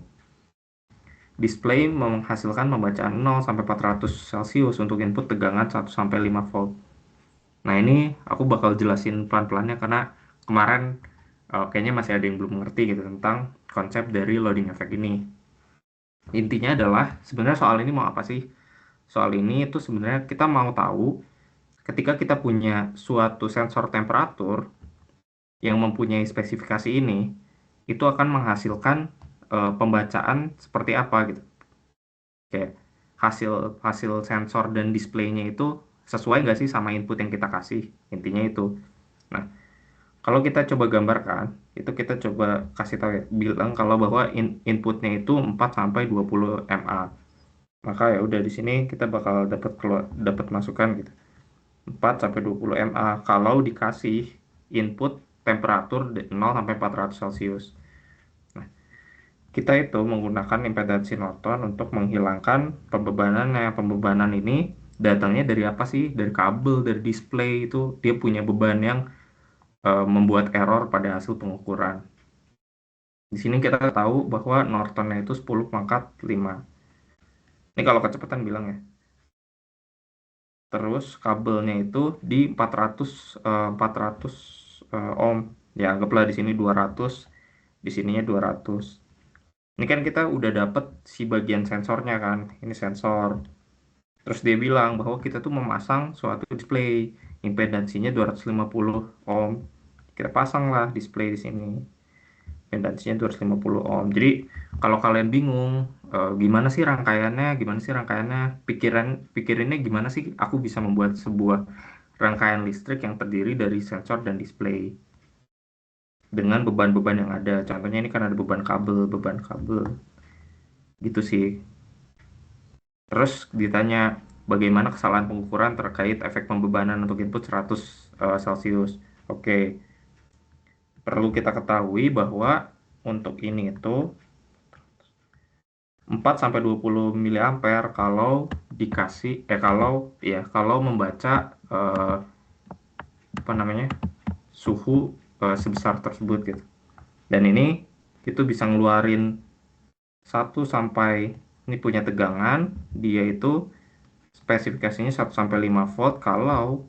Display menghasilkan pembacaan 0-400 Celcius untuk input tegangan 1-5 volt. Nah ini aku bakal jelasin pelan-pelannya karena kemarin kayaknya masih ada yang belum mengerti gitu tentang konsep dari loading effect ini. Intinya adalah sebenarnya soal ini mau apa sih? Soal ini itu sebenarnya kita mau tahu ketika kita punya suatu sensor temperatur yang mempunyai spesifikasi ini, itu akan menghasilkan pembacaan seperti apa gitu. Kayak hasil sensor dan displaynya itu sesuai nggak sih sama input yang kita kasih, intinya itu. Nah kalau kita coba gambarkan, itu kita coba kasih tahu ya, bilang kalau bahwa inputnya itu 4-20 mA, maka ya udah di sini kita bakal dapat masukan gitu 4-20 mA kalau dikasih input temperatur 0-400 Celcius. Kita itu menggunakan impedansi Norton untuk menghilangkan pembebanannya. Pembebanan ini datangnya dari apa sih? Dari kabel, dari display itu dia punya beban yang membuat error pada hasil pengukuran. Di sini kita tahu bahwa Nortonnya itu 10⁻⁵. Ini kalau kecepatan bilang ya. Terus kabelnya itu di 400 ohm. Ya anggaplah di sini 200, di sininya 200. Ini kan kita udah dapet si bagian sensornya kan, ini sensor. Terus dia bilang bahwa kita tuh memasang suatu display, impedansinya 250 ohm. Kita pasang lah display di sini, impedansinya 250 ohm. Jadi kalau kalian bingung gimana sih rangkaiannya, pikirinnya gimana sih aku bisa membuat sebuah rangkaian listrik yang terdiri dari sensor dan display dengan beban-beban yang ada. Contohnya ini kan ada beban kabel gitu sih. Terus ditanya bagaimana kesalahan pengukuran terkait efek pembebanan untuk input 100 Celcius. Oke. Perlu kita ketahui bahwa untuk ini itu 4-20 mA kalau dikasih kalau membaca suhu sebesar tersebut gitu. Dan ini itu bisa ngeluarin 1 sampai ini punya tegangan, dia itu spesifikasinya 1-5 volt kalau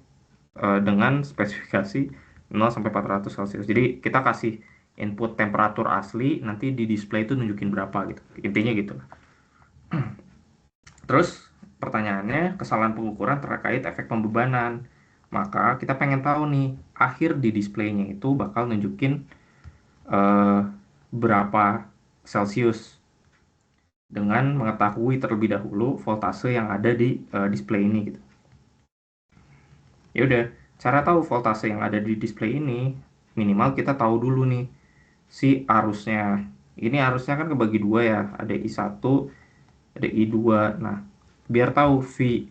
dengan spesifikasi 0 sampai 400 Celcius. Jadi kita kasih input temperatur asli, nanti di display itu nunjukin berapa gitu. Intinya gitu. Terus pertanyaannya, kesalahan pengukuran terkait efek pembebanan. Maka kita pengen tahu nih, akhir di displaynya itu bakal nunjukin berapa Celcius dengan mengetahui terlebih dahulu voltase yang ada di display ini gitu. Ya udah, cara tahu voltase yang ada di display ini minimal kita tahu dulu nih si arusnya. Ini arusnya kan kebagi dua ya, ada I1, ada I2. Nah, biar tahu V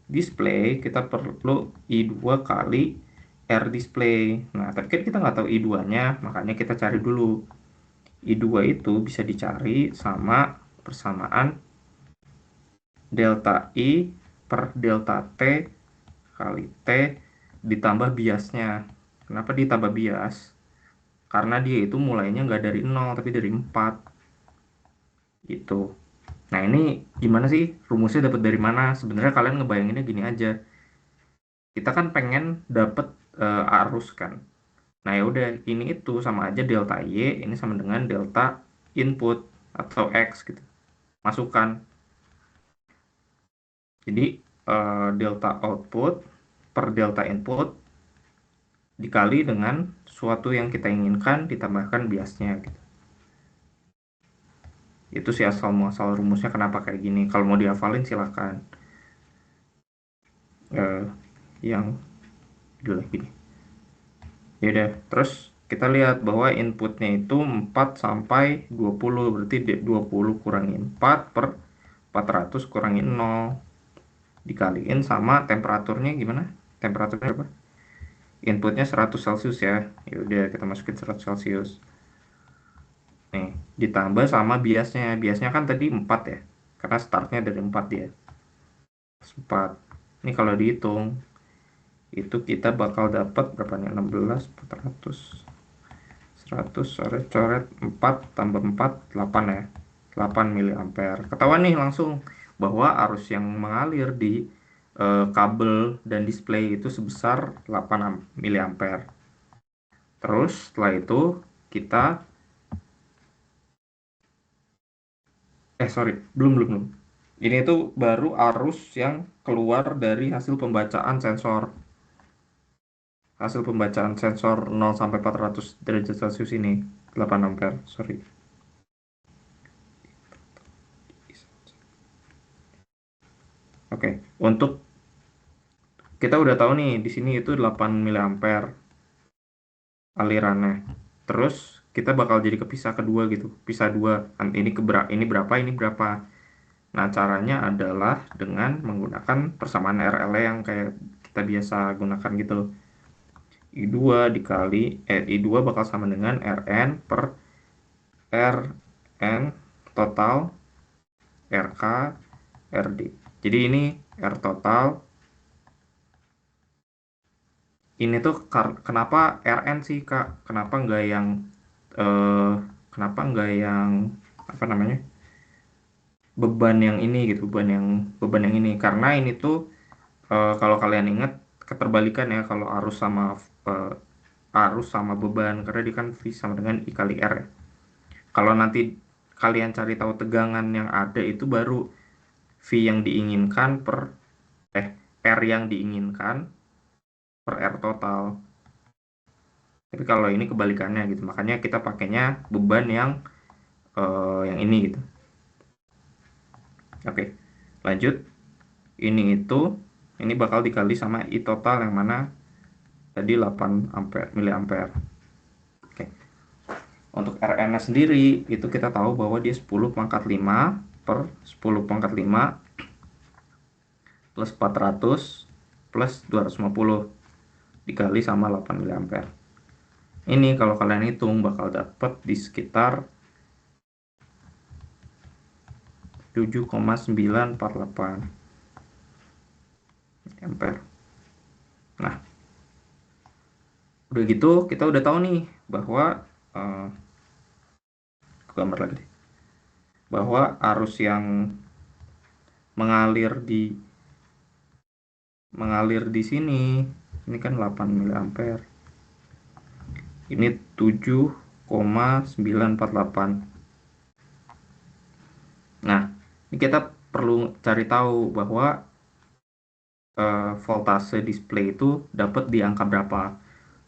display kita perlu I2 kali R display. Nah, tapi kan kita nggak tahu I2-nya, makanya kita cari dulu. I2 itu bisa dicari sama persamaan delta I per delta T kali T ditambah biasnya. Kenapa ditambah bias? Karena dia itu mulainya nggak dari 0, tapi dari 4. Gitu. Nah, ini gimana sih? Rumusnya dapat dari mana? Sebenarnya kalian ngebayanginnya gini aja. Kita kan pengen dapat arus kan. Nah, ya udah, ini itu sama aja delta Y, ini sama dengan delta input atau X gitu. Masukkan. Jadi, delta output per delta input dikali dengan suatu yang kita inginkan ditambahkan biasnya gitu. Itu sih asal-muasal rumusnya kenapa kayak gini. Kalau mau dihafalin silahkan. Yang jelek gini. Ya udah, terus kita lihat bahwa inputnya itu 4 sampai 20, berarti 20 kurangi 4 per 400 kurangi 0 dikaliin sama temperaturnya gimana? Temperaturnya apa? Inputnya 100 Celcius ya. Ya udah, kita masukin 100 Celcius. Nih, ditambah sama biasnya. Biasnya kan tadi 4 ya. Karena startnya dari 4 dia. 4. Ini kalau dihitung itu kita bakal dapat berapa nih? 16, 400, 100, coret 4 tambah 4, 8 ya. 8 mA. Ketahuan nih langsung bahwa arus yang mengalir di kabel dan display itu sebesar 8 mA. Terus setelah itu kita belum. Ini tuh baru arus yang keluar dari hasil pembacaan sensor. Hasil pembacaan sensor 0 sampai 400 derajat Celcius ini 8 ampere, sorry. Oke, untuk kita udah tahu nih di sini itu 8 mA alirannya. Terus kita bakal jadi kepisah kedua gitu, pisah dua. Ini ini berapa. Nah, caranya adalah dengan menggunakan persamaan RL yang kayak kita biasa gunakan gitu. I2 bakal sama dengan Rn per Rn total RK RD. Jadi ini R total. Ini tuh kenapa Rn sih Kak? Kenapa nggak yang apa namanya? Beban yang ini gitu, beban yang ini. Karena ini tuh kalau kalian ingat keterbalikan ya, kalau arus sama beban, karena dia kan V sama dengan I kali R ya. Kalau nanti kalian cari tahu tegangan yang ada itu baru V yang diinginkan per R yang diinginkan per R total. Tapi kalau ini kebalikannya gitu, makanya kita pakainya beban yang ini gitu. Oke, lanjut. Ini bakal dikali sama I total yang mana tadi 8 mA. Oke. Untuk Rn sendiri itu kita tahu bahwa dia 10 pangkat 5 per 10 pangkat 5 plus 400 plus 250 dikali sama 8 mA. Ini kalau kalian hitung bakal dapat di sekitar 7,948 ampere. Nah, udah gitu kita udah tahu nih bahwa gambar lagi deh, bahwa arus yang mengalir di sini ini kan 8 mA. Ini 7,948. Nah, ini kita perlu cari tahu bahwa voltase display itu dapat di angka berapa.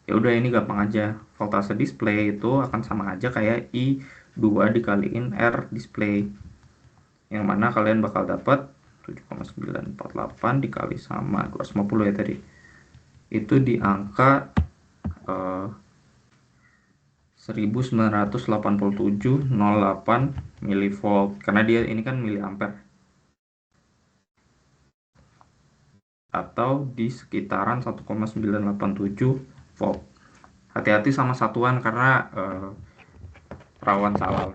Ya udah, ini gampang aja. Voltase display itu akan sama aja kayak I2 dikaliin R display. Yang mana kalian bakal dapat 7,948 dikali sama 250 ya tadi. Itu di angka 1987,08 milivolt, karena dia ini kan miliampere, atau di sekitaran 1,987 volt. Hati-hati sama satuan karena rawan salah.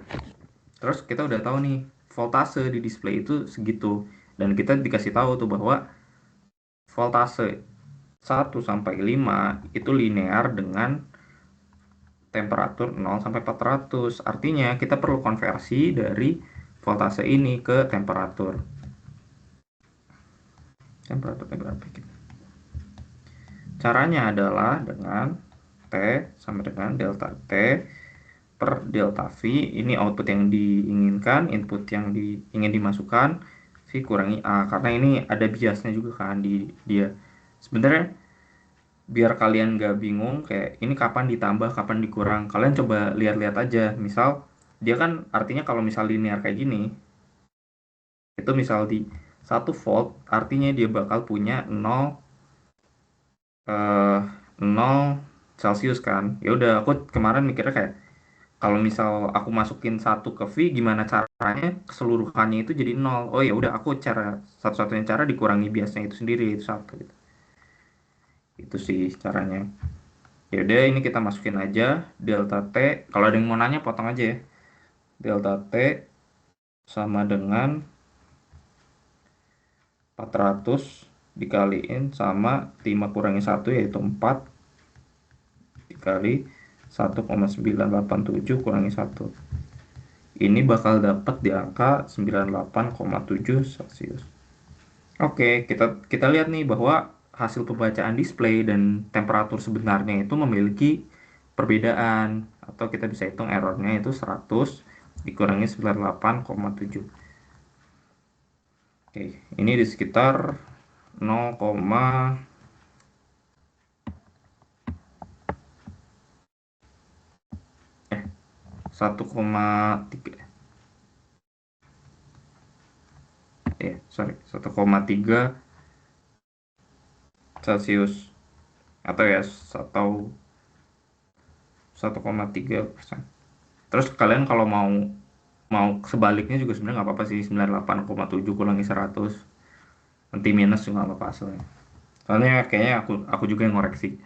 Terus kita udah tahu nih voltase di display itu segitu, dan kita dikasih tahu tuh bahwa voltase 1 sampai 5 itu linear dengan temperatur 0 sampai 400. Artinya kita perlu konversi dari voltase ini ke temperatur. Caranya adalah dengan T sama dengan delta T per delta V. Ini output yang diinginkan, input yang ingin dimasukkan, V kurangi A. Karena ini ada biasnya juga kan di dia. Sebenarnya biar kalian gak bingung kayak ini kapan ditambah kapan dikurang, kalian coba lihat-lihat aja. Misal dia kan artinya kalau misal linear kayak gini, itu misal di 1 volt artinya dia bakal punya 0 Celsius kan. Ya udah, aku kemarin mikirnya kayak kalau misal aku masukin 1 ke V, gimana caranya keseluruhannya itu jadi 0. Oh ya udah, aku satu-satunya cara dikurangi biasanya itu sendiri, itu 1 gitu. Itu sih caranya. Ya udah, ini kita masukin aja delta T. Kalau ada yang mau nanya potong aja ya. Delta T sama dengan 400 dikaliin sama 5 kurangi 1 yaitu 4 dikali 1,987 kurangi 1. Ini bakal dapat di angka 98,7 Celsius. Oke, kita lihat nih bahwa hasil pembacaan display dan temperatur sebenarnya itu memiliki perbedaan, atau kita bisa hitung errornya itu 100 dikurangi 98,7. Oke, ini di sekitar 0,1,3 1,3 Celsius, atau ya 1,3%. Terus kalian kalau mau sebaliknya juga sebenarnya nggak apa-apa sih, 98,7 kurangi 100, nanti minus juga nggak apa-apa hasilnya. Soalnya kayaknya aku juga yang ngoreksi.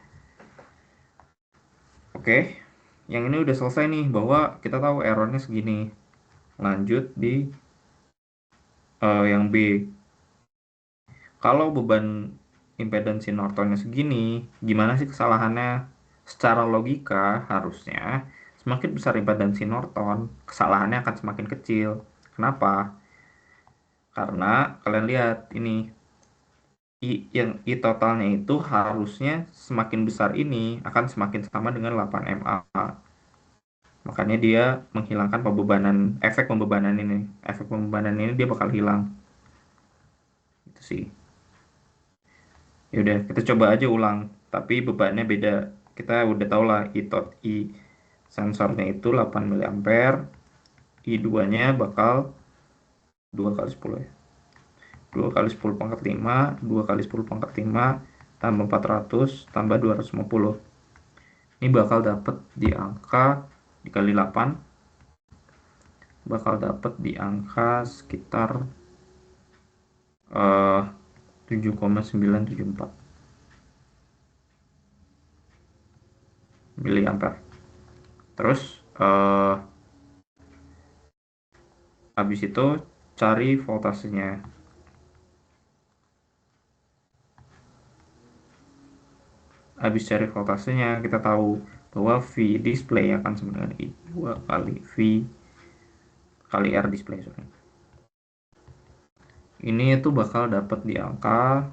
Oke, yang ini udah selesai nih bahwa kita tahu errornya segini. Lanjut di yang B. Kalau beban impedansi Nortonnya segini, gimana sih kesalahannya? Secara logika harusnya semakin besar impedansi Norton, kesalahannya akan semakin kecil. Kenapa? Karena kalian lihat ini, yang I totalnya itu harusnya semakin besar ini akan semakin sama dengan 8 mA. Makanya dia menghilangkan efek pembebanan ini. Efek pembebanan ini dia bakal hilang. Itu sih. Yaudah, kita coba aja ulang. Tapi bebannya beda. Kita udah tau lah I sensornya itu 8 mA. I2-nya bakal 2 kali 10 ya. 2 kali 10 pangkat 5, 2 kali 10 pangkat 5, tambah 400, tambah 250. Ini bakal dapat di angka dikali 8, bakal dapat di angka sekitar 7,974 miliampere. Terus habis itu cari voltasenya. Habis cari voltasenya, kita tahu bahwa V display akan sama dengan I2 kali V kali R display. Ini itu bakal dapat di angka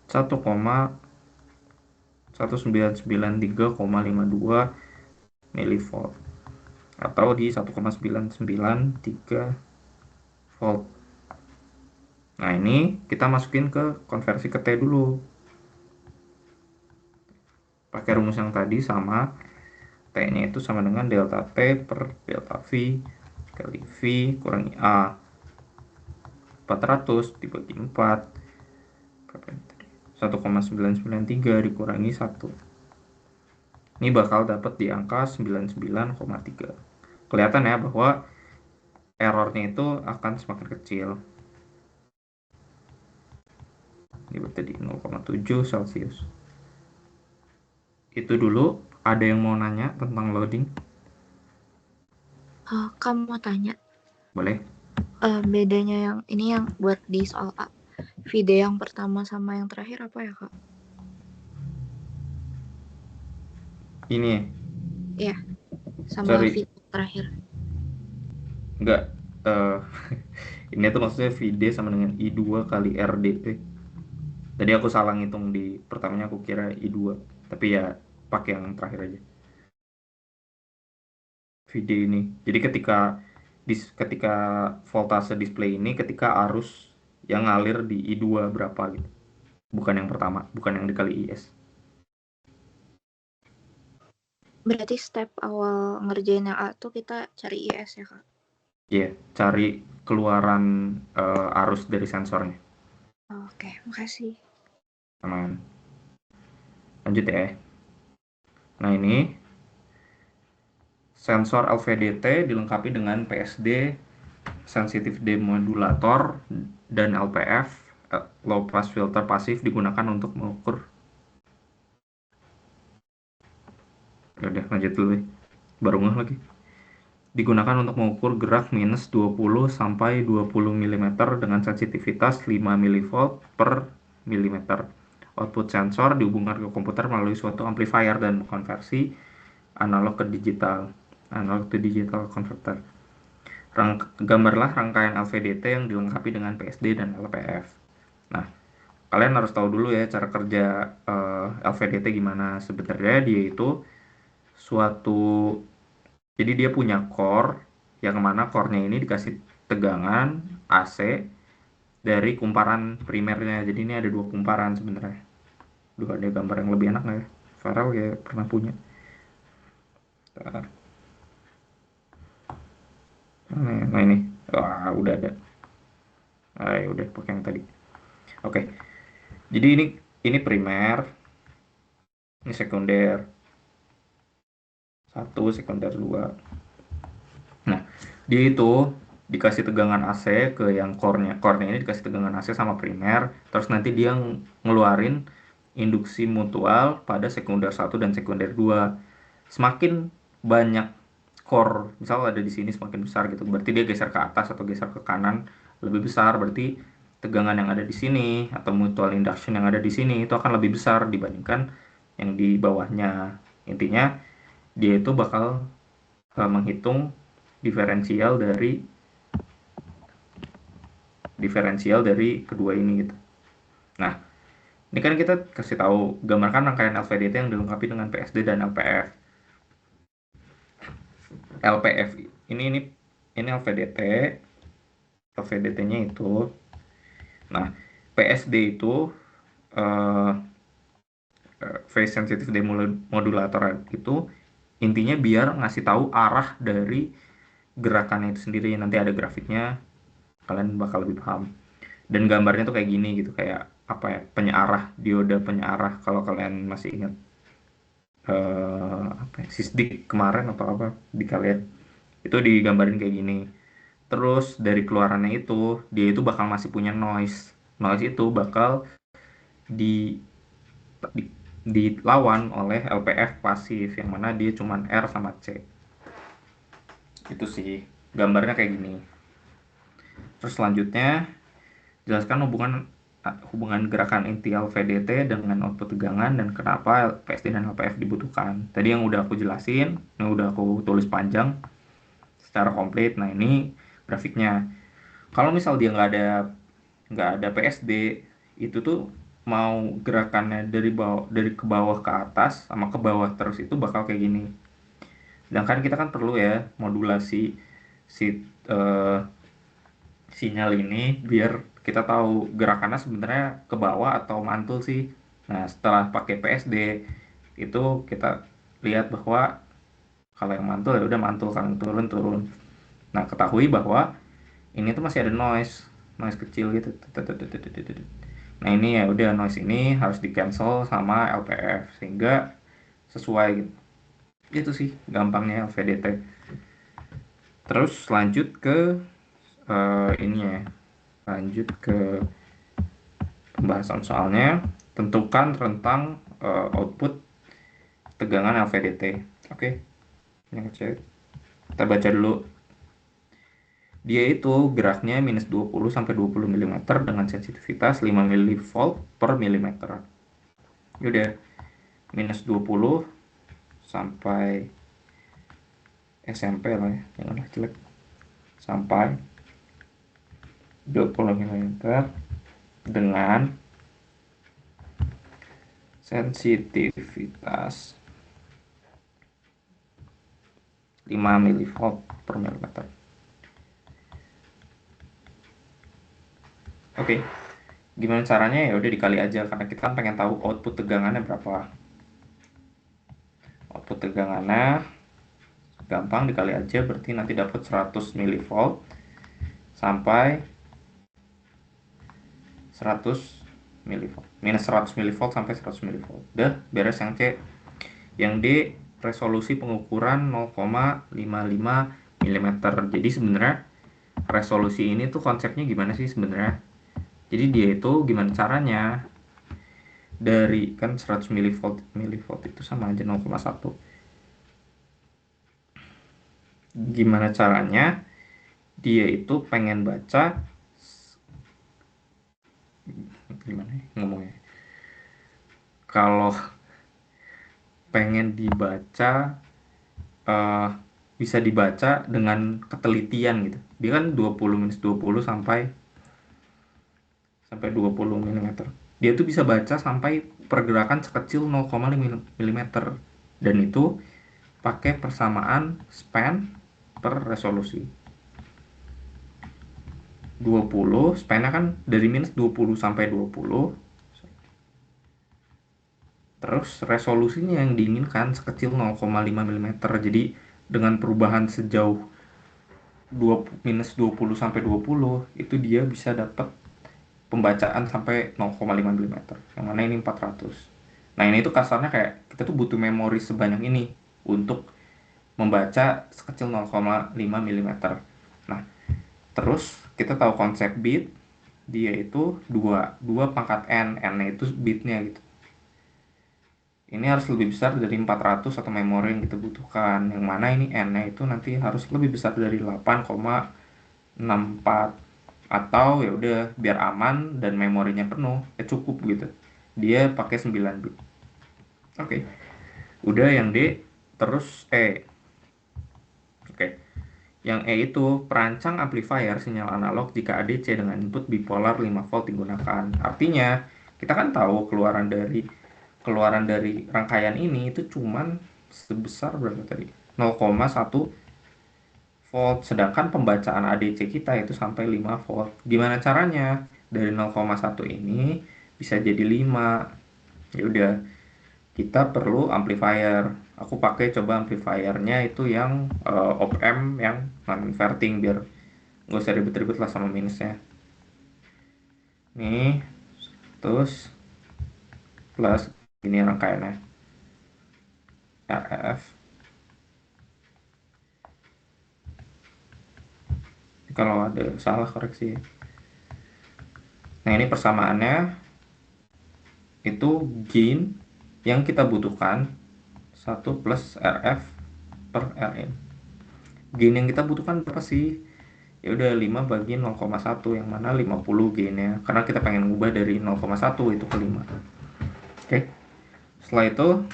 1,9 1993,52 milivolt atau di 1,993 volt. Nah, ini kita masukin ke konversi ke T dulu. Pakai rumus yang tadi sama, T-nya itu sama dengan delta T per delta V kali V kurangi A. 400 dibagi 4. 1,993 dikurangi 1. Ini bakal dapat di angka 99,3. Kelihatan ya bahwa errornya itu akan semakin kecil. Ini berarti di 0,7 Celcius. Itu dulu. Ada yang mau nanya tentang loading? Kamu mau tanya Boleh. bedanya yang ini yang buat di soal A, video yang pertama sama yang terakhir apa ya Kak? Ini Iya, sama Sorry. video terakhir. enggak. Ini tuh maksudnya VD sama dengan I2 kali RDP. Tadi aku salah ngitung di pertamanya, aku kira I2. Tapi ya pakai yang terakhir aja. VD ini. Jadi ketika voltase display ini ketika arus yang ngalir di I2 berapa gitu. Bukan yang pertama, bukan yang dikali IS. Berarti step awal ngerjain yang A tuh kita cari IS ya Kak? Iya, cari keluaran arus dari sensornya. Oke, makasih. Aman. Lanjut ya. Nah, ini sensor LVDT dilengkapi dengan PSD, sensitive demodulator, dan LPF, low pass filter pasif, digunakan untuk mengukur. Udah, lanjut dulu ya. Baru ngeh lagi. Digunakan untuk mengukur gerak minus 20 sampai 20 mm dengan sensitivitas 5 mV per milimeter. Output sensor dihubungkan ke komputer melalui suatu amplifier dan konversi analog ke digital, analog to digital converter. Gambarlah rangkaian LVDT yang dilengkapi dengan PSD dan LPF. Nah, kalian harus tahu dulu ya cara kerja LVDT gimana. Sebenarnya dia itu jadi dia punya core, yang mana core-nya ini dikasih tegangan AC dari kumparan primernya. Jadi ini ada 2 kumparan sebenarnya. Ada gambar yang lebih enak nggak ya? Farel ya pernah punya. Nah ini, wah udah ada. Udah pakai yang tadi. Oke. Jadi ini primer, ini sekunder. 1, sekunder 2. Nah, dia itu dikasih tegangan AC ke yang core-nya. Core-nya ini dikasih tegangan AC sama primer, terus nanti dia ngeluarin induksi mutual pada sekunder 1 dan sekunder 2. Semakin banyak core, misal ada di sini semakin besar gitu, berarti dia geser ke atas atau geser ke kanan lebih besar, berarti tegangan yang ada di sini atau mutual induction yang ada di sini itu akan lebih besar dibandingkan yang di bawahnya. Intinya dia itu bakal menghitung diferensial dari kedua ini gitu. Nah, ini kan kita kasih tahu gambarkan rangkaian LVDT yang dilengkapi dengan PSD dan LPF. LPF ini LVDT. LVDT-nya itu. Nah, PSD itu phase sensitive demodulator itu intinya biar ngasih tahu arah dari gerakannya itu sendiri. Nanti ada grafiknya, kalian bakal lebih paham. Dan gambarnya tuh kayak gini gitu, kayak apa ya, penyearah, dioda penyearah. Kalau kalian masih ingat sisdik kemarin atau apa di kalian, itu digambarin kayak gini. Terus dari keluarannya itu dia itu bakal masih punya noise itu bakal dilawan oleh LPF pasif, yang mana dia cuman R sama C. Itu sih gambarnya kayak gini. Terus selanjutnya jelaskan hubungan gerakan inti LVDT dengan output tegangan dan kenapa PSD dan LPF dibutuhkan. Tadi yang udah aku jelasin, ini udah aku tulis panjang secara komplit. Nah, ini grafiknya. Kalau misal dia nggak ada PSD, itu tuh mau gerakannya dari ke bawah ke atas sama ke bawah terus itu bakal kayak gini. Sedangkan kita kan perlu ya modulasi sinyal ini biar kita tahu gerakannya sebenarnya ke bawah atau mantul sih. Nah, setelah pakai PSD itu kita lihat bahwa kalau yang mantul ya udah mantul, kalau turun. Nah, ketahui bahwa ini tuh masih ada noise kecil gitu. Nah, ini ya udah noise ini harus di cancel sama LPF sehingga sesuai gitu. Itu sih gampangnya LVDT. Terus lanjut ke ini ya. Lanjut ke pembahasan soalnya. Tentukan rentang output tegangan LVDT. Oke. Ini ngecek. Kita baca dulu. Dia itu geraknya minus 20 sampai 20 mm dengan sensitivitas 5 mV per milimeter. Yaudah, minus 20 sampai SMP lah ya, janganlah jelek. Sampai 20 mm dengan sensitivitas 5 mV per milimeter. Oke, gimana caranya? Ya udah dikali aja karena kita kan pengen tahu output tegangannya berapa. Output tegangannya gampang dikali aja, berarti nanti dapat 100 mV sampai 100 mV. Minus 100 mV sampai 100 mV. Udah beres yang C. Yang D resolusi pengukuran 0,55 mm. Jadi sebenarnya resolusi ini tuh konsepnya gimana sih sebenarnya? Jadi dia itu gimana caranya dari kan 100 mV itu sama aja 0,1. Gimana caranya dia itu pengen baca gimana ya ngomongnya? Kalau pengen dibaca bisa dibaca dengan ketelitian gitu. Dia kan 20 sampai 20 mm. Dia tuh bisa baca sampai pergerakan sekecil 0,5 mm dan itu pakai persamaan span per resolusi. 20 span-nya kan dari minus 20 sampai 20. Terus resolusinya yang diinginkan sekecil 0,5 mm. Jadi dengan perubahan sejauh minus 20 sampai 20 itu dia bisa dapat pembacaan sampai 0,5 mm. Yang mana ini 400. Nah, ini tuh kasarnya kayak kita tuh butuh memori sebanyak ini untuk membaca sekecil 0,5 mm. Nah, terus kita tahu konsep bit, dia itu 2 pangkat n itu bitnya gitu. Ini harus lebih besar dari 400 atau memori yang kita butuhkan. Yang mana ini n-nya itu nanti harus lebih besar dari 8,64 atau ya udah biar aman dan memorinya penuh ya cukup gitu. Dia pakai 9 bit. Oke. Udah yang D, terus E. Oke. Yang E itu perancang amplifier sinyal analog jika ADC dengan input bipolar 5 volt digunakan. Artinya, kita kan tahu keluaran dari rangkaian ini itu cuman sebesar berapa tadi? 0,1 volt. Sedangkan pembacaan ADC kita itu sampai 5 volt. Gimana caranya? Dari 0,1 ini bisa jadi 5. Ya udah, kita perlu amplifier. Aku pakai coba amplifiernya itu yang op-amp yang non-inverting biar nggak usah ribet-ribet lah sama minusnya. Nih, terus plus ini rangkaiannya RF. Kalau ada salah koreksi. Nah, ini persamaannya itu gain yang kita butuhkan 1 plus RF per Rin. Gain yang kita butuhkan berapa sih? Ya udah 5 bagi 0,1 yang mana 50 gainnya karena kita pengen ngubah dari 0,1 itu ke 5. Oke. Setelah itu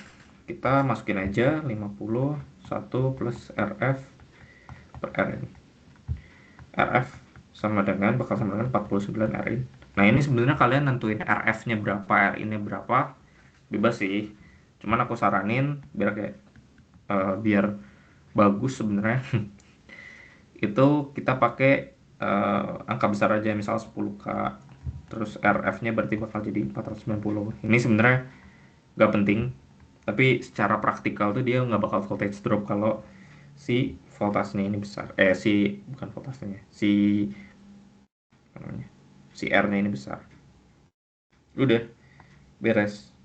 kita masukin aja 50 1 plus RF per Rin. RF bakal sama dengan 49 Rin. Nah, ini sebenarnya kalian nentuin RF-nya berapa, RI-nya berapa, bebas sih. Cuman aku saranin biar kayak biar bagus sebenarnya itu kita pakai angka besar aja, misal 10K. Terus RF-nya berarti bakal jadi 490. Ini sebenarnya nggak penting, tapi secara praktikal tuh dia nggak bakal voltage drop kalau si voltasenya ini besar. Si bukan voltasenya, apa namanya, si R-nya ini besar. Udah beres.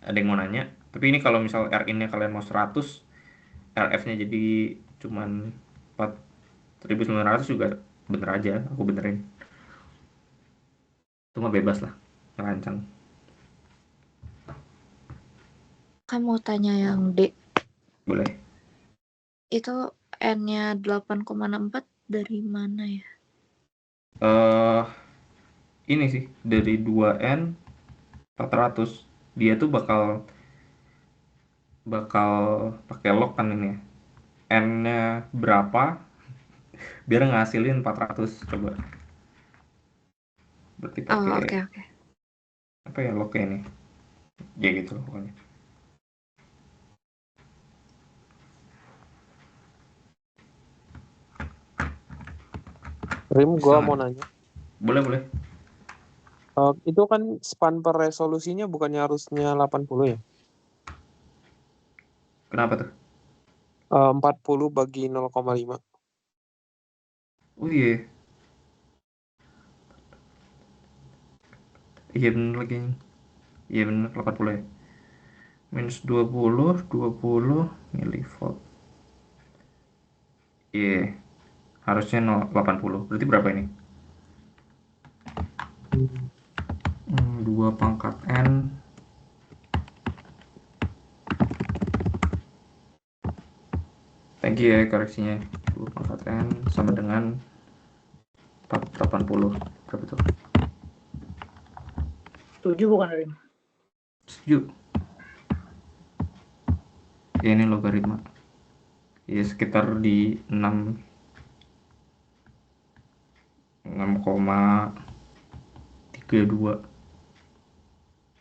Ada yang mau nanya? Tapi ini kalau misal R-in-nya kalian mau 100, RF-nya jadi cuman 4.900 juga bener aja, aku benerin. Itu mah bebas lah, ngerancang. Kamu tanya yang D. Boleh. Itu N-nya 8,64 dari mana ya? Ini sih dari 2N 400. Dia tuh bakal pakai log kan ini ya. N-nya berapa biar ngasilin 400, coba. Berarti pakai Oke. apa ya lognya ini? Ya gitu loh pokoknya. Rim, Bisa gue nggak? mau nanya. Boleh. Itu kan span per resolusinya bukannya harusnya 80 ya? Kenapa tuh? 40 bagi 0,5. Oh iya. Iya bener lagi. Iya bener 80 ya. Minus 20 milivolt. Iya. Harusnya 80. Berarti berapa ini? 2 pangkat N. Thank you ya koreksinya. 2 pangkat N sama dengan 480. Berapa tuh? 7 bukan, Rim? Setuju. Ya ini logaritma. Ya sekitar di 6,32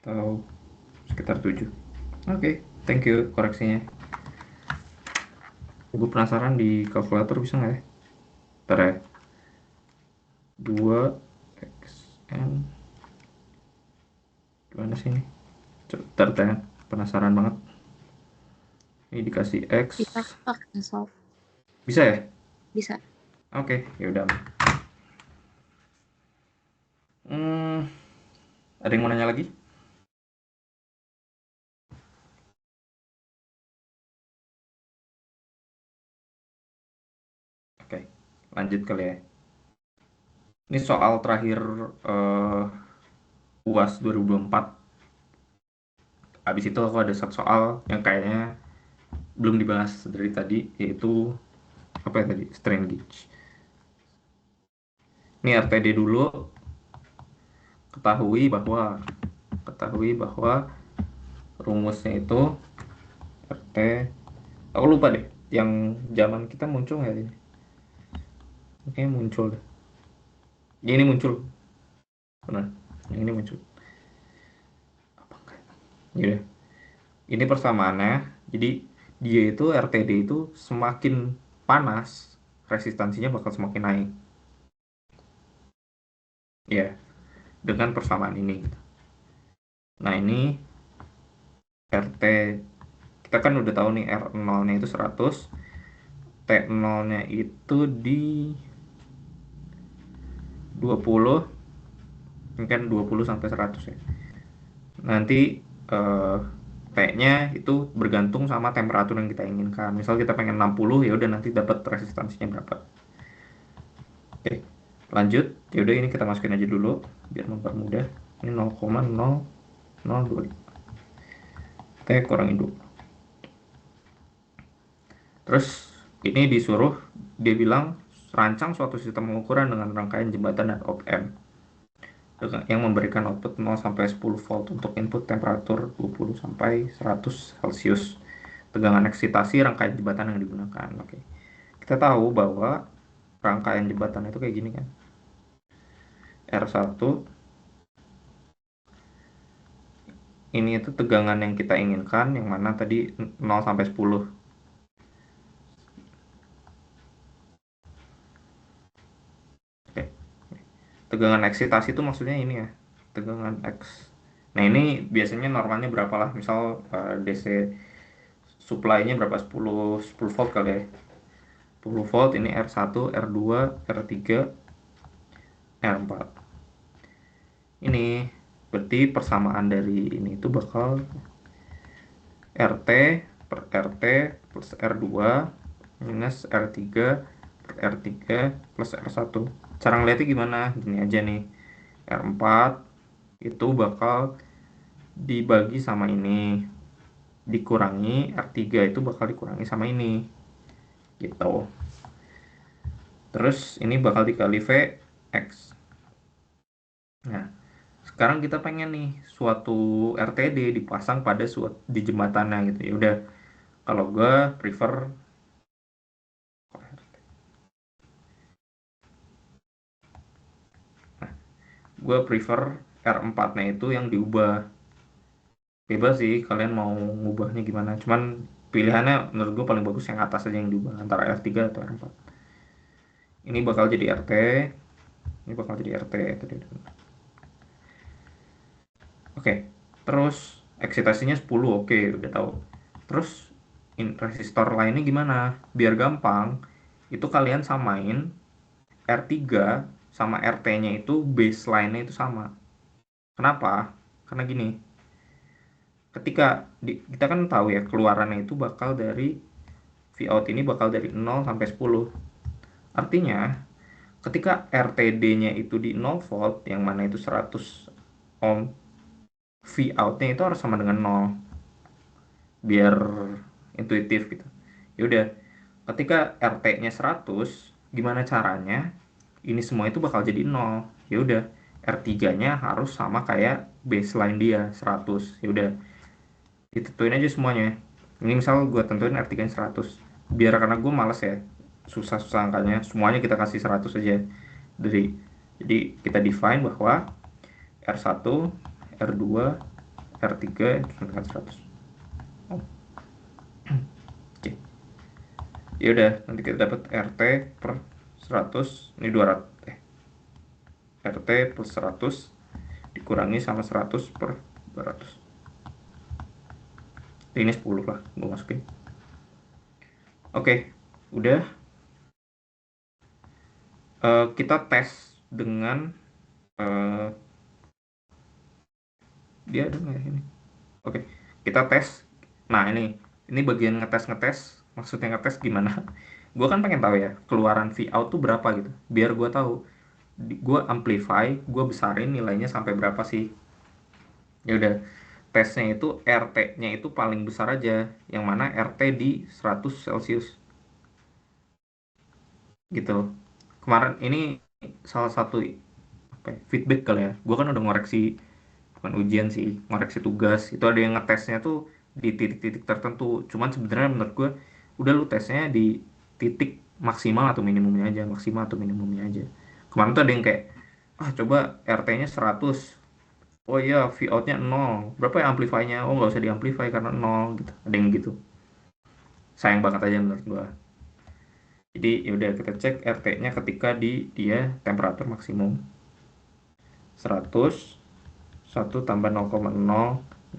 atau sekitar 7. Oke, thank you koreksinya. Gue penasaran di kalkulator bisa nggak ya? Ntar ya. 2xn gimana sih ini? Ntar ya, penasaran banget. Ini dikasih x. Bisa pakai solve. Bisa ya? Bisa. Oke, ya udah. Ada yang mau nanya lagi? Oke, lanjut kali ya. Ini soal terakhir UAS 2024. Habis itu aku ada satu soal yang kayaknya belum dibahas dari tadi, yaitu apa ya tadi? Strain gauge. Ini RTD dulu. Ketahui bahwa rumusnya itu RT. Aku lupa deh, yang zaman kita muncul nggak ini? Kayaknya muncul deh. Ya, ini muncul. Benar, yang ini muncul. Apa enggak? Ya, ini persamaannya. Jadi dia itu RTD itu semakin panas, resistansinya bakal semakin naik. Ya, dengan persamaan ini. Nah, ini RT kita kan udah tahu nih R0-nya itu 100, T0-nya itu di 20, ini kan 20 sampai 100 ya. Nanti T-nya itu bergantung sama temperatur yang kita inginkan. Misal kita pengen 60, ya udah nanti dapat resistansinya berapa. Oke, lanjut. Ya udah ini kita masukin aja dulu biar mempermudah. Ini 0,0025. T kurangi 2. Terus ini disuruh, dia bilang rancang suatu sistem pengukuran dengan rangkaian jembatan dan op-amp yang memberikan output 0 sampai 10 volt untuk input temperatur 20 sampai 100 Celcius. Tegangan eksitasi rangkaian jembatan yang digunakan. Oke. Kita tahu bahwa rangkaian jembatan itu kayak gini kan. R1 ini itu tegangan yang kita inginkan, yang mana tadi 0 sampai 10. Oke. Tegangan eksitasi itu maksudnya ini ya, tegangan X. Nah ini biasanya normalnya berapa lah, misal DC supply-nya berapa, 10 volt kali ya. 10 volt ini R1, R2, R3, R4. Ini berarti persamaan dari ini itu bakal RT per RT plus R2 minus R3 per R3 plus R1. Cara ngeliatnya gimana? Gini aja nih. R4 itu bakal dibagi sama ini, dikurangi R3 itu bakal dikurangi sama ini. Gitu. Terus ini bakal dikali Vx. Nah, sekarang kita pengen nih suatu RTD dipasang pada di jembatannya gitu. Ya udah, kalau gue prefer R4-nya itu yang diubah. Bebas sih kalian mau ngubahnya gimana, cuman pilihannya menurut gue paling bagus yang atas aja yang diubah, antara R3 atau R4. Ini bakal jadi RT, ini bakal jadi RT tadi. Oke, terus eksitasinya 10, oke, udah tahu. Terus resistor lainnya gimana? Biar gampang, itu kalian samain R3 sama RT-nya itu baseline-nya itu sama. Kenapa? Karena gini, ketika kita kan tahu ya keluarannya itu bakal dari Vout ini bakal dari 0 sampai 10. Artinya ketika RTD-nya itu di 0 volt, yang mana itu 100 ohm, Vout-nya itu harus sama dengan 0. Biar intuitif gitu. Yaudah, ketika RT-nya 100, gimana caranya? Ini semua itu bakal jadi 0. Yaudah, R3-nya harus sama kayak baseline dia, 100. Yaudah, ditentuin aja semuanya. Ini misal gue tentuin R3-nya 100. Biar karena gue males ya, susah-susah angkanya, semuanya kita kasih 100 aja. Jadi kita define bahwa R1, R2, R3 dengan 100. Oke. Ya udah, nanti kita dapat RT per 100, ini 200. RT plus 100 dikurangi sama 100 per 200. Ini 10 lah, gue masukin. Oke, udah. Kita tes dengan dia ada nggak ini? Oke, kita tes. Nah ini bagian ngetes. Maksudnya ngetes gimana? Gue kan pengen tahu ya keluaran Vout tuh berapa gitu. Biar gue tahu, gue amplify, gue besarin nilainya sampai berapa sih. Ya udah, tesnya itu RT-nya itu paling besar aja, yang mana RT di 100 Celcius. Gitu. Kemarin ini salah satu feedback kali ya. Gue kan udah ngoreksi, bukan ujian sih, ngoreksi tugas. Itu ada yang ngetesnya tuh di titik-titik tertentu. Cuman sebenarnya menurut gue, udah lu tesnya di titik maksimal atau minimumnya aja, maksimal atau minimumnya aja. Kemarin tuh ada yang kayak, coba RT-nya 100. Oh iya, Vout-nya 0. Berapa ya amplify-nya? Oh nggak usah di-amplify karena 0 gitu. Ada yang gitu. Sayang banget aja menurut gua. Jadi yaudah kita cek RT-nya ketika dia temperatur maksimum. 100, 1 tambah 0,0025.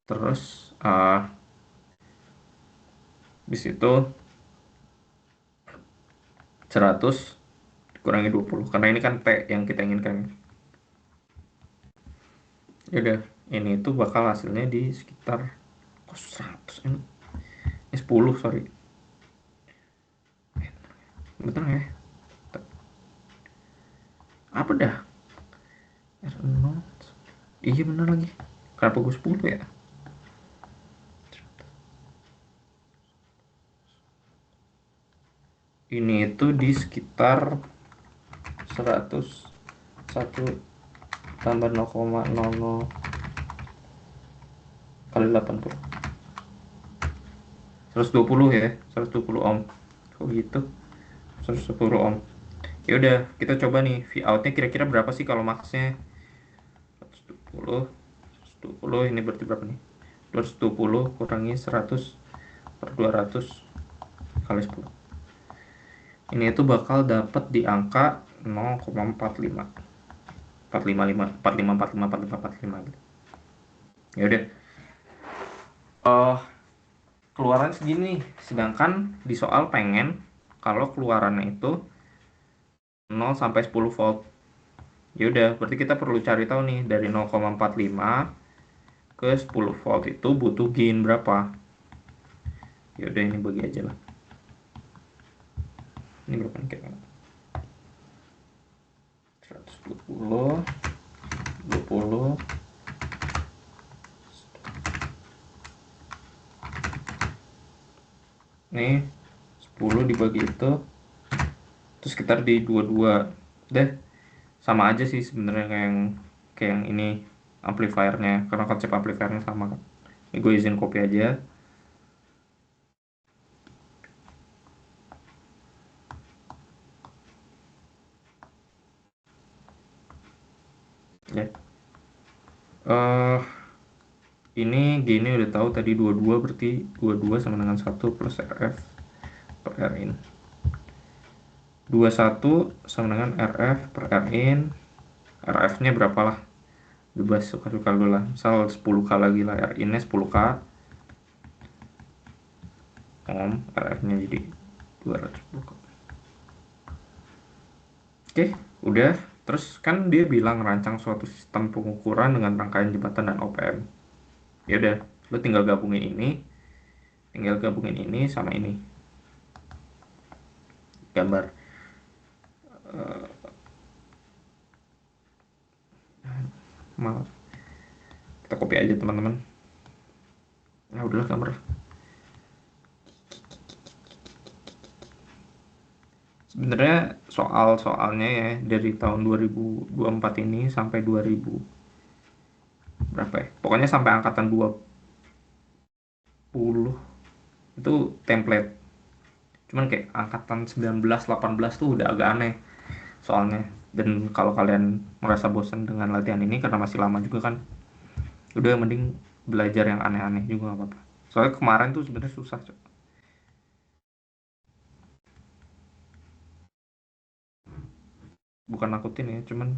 Terus di situ 100 dikurangi 20. Karena ini kan T yang kita inginkan. Yaudah, ini tuh bakal hasilnya di sekitar 100 ini. 10, sorry. Betul ya? Apa dah? R0. Iya bener lagi. Kenapa gue 10 ya? Ini itu di sekitar 101 tambah 0,00 kali 80. 120 ya, 120 ohm. Kok gitu? 110 ohm. Ya udah, kita coba nih V outnya kira-kira berapa sih kalau maksnya 120 120 ini berarti berapa nih? 220 kurangi 100 per 200 kali 10. Ini itu bakal dapat di angka 0,45 455 45 45 45 45 gitu. Ya udah. Keluaran segini, sedangkan di soal pengen kalau keluarannya itu 0 sampai 10 volt. Ya udah, berarti kita perlu cari tahu nih dari 0,45 ke 10 volt itu butuh gain berapa. Ya udah, ini bagi aja lah. Ini berapa nih kira-kira? 120 20 nih 10 dibagi itu terus sekitar di 22 deh. Sama aja sih sebenarnya kayak yang ini amplifiernya, karena konsep amplifiernya sama kan. Ini gue izin copy aja. Ya. Ini gini udah tahu tadi 22, berarti 22 sama dengan 1 plus RF per Rin. 21 sama dengan RF per Rin. RF-nya berapa lah? Bebas suka-suka dulu lah. Misal 10K lagi lah, Rin-nya 10K. Ohm, RF-nya jadi 210K. Oke, udah. Terus kan dia bilang rancang suatu sistem pengukuran dengan rangkaian jembatan dan OPM. Ya udah, lu tinggal gabungin ini sama ini. Gambar. Maaf. Kita copy aja teman-teman. Ya udahlah gambar. Sebenarnya soalnya ya dari tahun 2024 ini sampai 2000 berapa ya? Pokoknya sampai angkatan 20 itu template. Cuman kayak angkatan 19 18 tuh udah agak aneh soalnya. Dan kalau kalian merasa bosan dengan latihan ini karena masih lama juga kan, udah mending belajar yang aneh-aneh juga gak apa-apa. Soalnya kemarin tuh sebenarnya susah, Cok. Bukan nakutin ya, cuman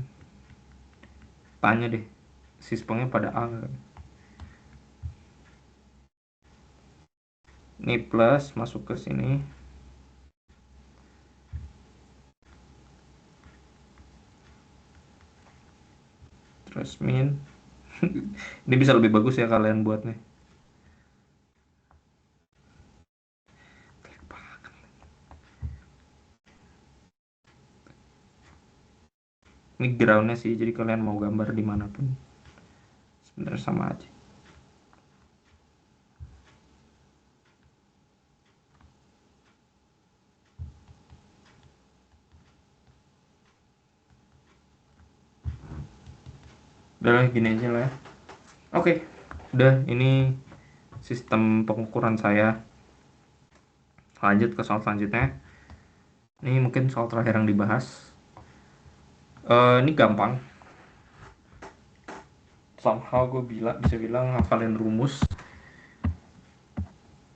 tanya deh, sistemnya pada A nggak? Ini plus masuk ke sini, terus min. Ini bisa lebih bagus ya kalian buat nih. Ini groundnya sih, jadi kalian mau gambar dimanapun sebenarnya sama aja. Udah gini aja lah ya. Oke, udah ini sistem pengukuran saya. Lanjut ke soal selanjutnya. Ini mungkin soal terakhir yang dibahas. Ini gampang. Somehow gue bisa bilang hafalin rumus.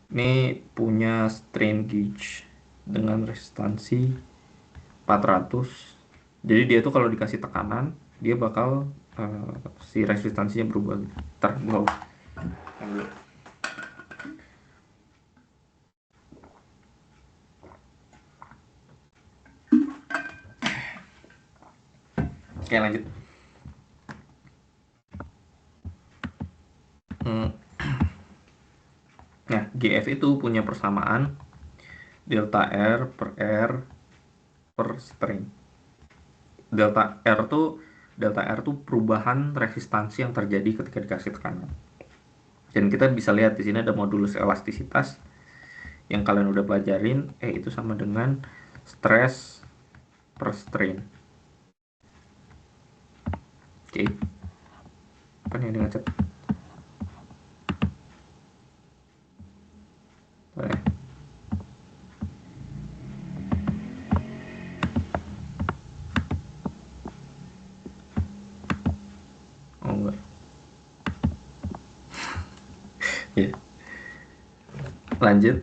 Ini punya strain gauge dengan resistansi 400. Jadi dia tuh kalau dikasih tekanan, dia bakal si resistansinya berubah. Ntar gue Oke, lanjut. Nah, GF itu punya persamaan delta R per R per strain. Delta R tuh perubahan resistansi yang terjadi ketika dikasih tekanan. Dan kita bisa lihat di sini ada modulus elastisitas yang kalian udah pelajarin, itu sama dengan stress per strain. Oke. Apa nih yang ngechat? Boleh. Ya. Lanjut,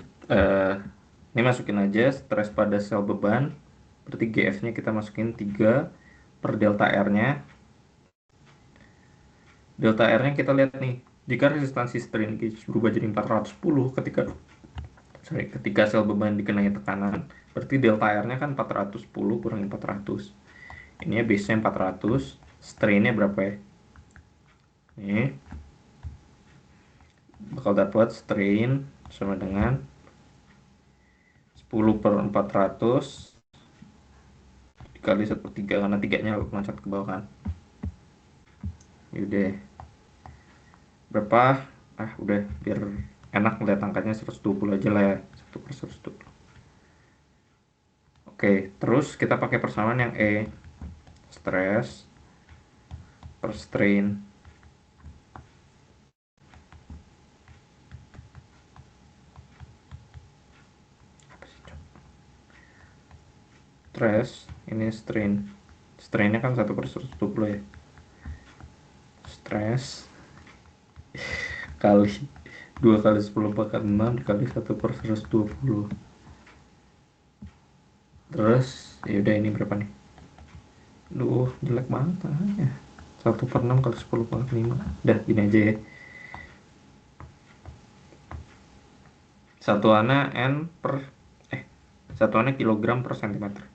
ini masukin aja stres pada sel beban, berarti GF-nya kita masukin 3 per delta R-nya. Delta R-nya kita lihat nih, jika resistansi strain gauge berubah jadi 410 ketika sel beban dikenai tekanan, berarti delta R-nya kan 410 kurangi 400. Ini base-nya 400, strain-nya berapa ya? Ini bakal dapat strain sama dengan 10 per 400 dikali 1/3, karena 3-nya loncat ke bawah kan. Yaudah, berapa? Udah, biar enak ngeliat angkanya 120 aja lah ya. 1 per 120. Oke, terus kita pakai persamaan yang E. Stress per strain. Stress, ini strain. Strainnya kan 1 per 120 ya. Stress kali 2 kali 10 pangkat 6 dikali 1 per 120. Terus yaudah, ini berapa nih? Duh, jelek banget tangannya. 1 per 6 kali 10 pangkat 5. Udah, gini aja ya. Satuannya kilogram per sentimeter.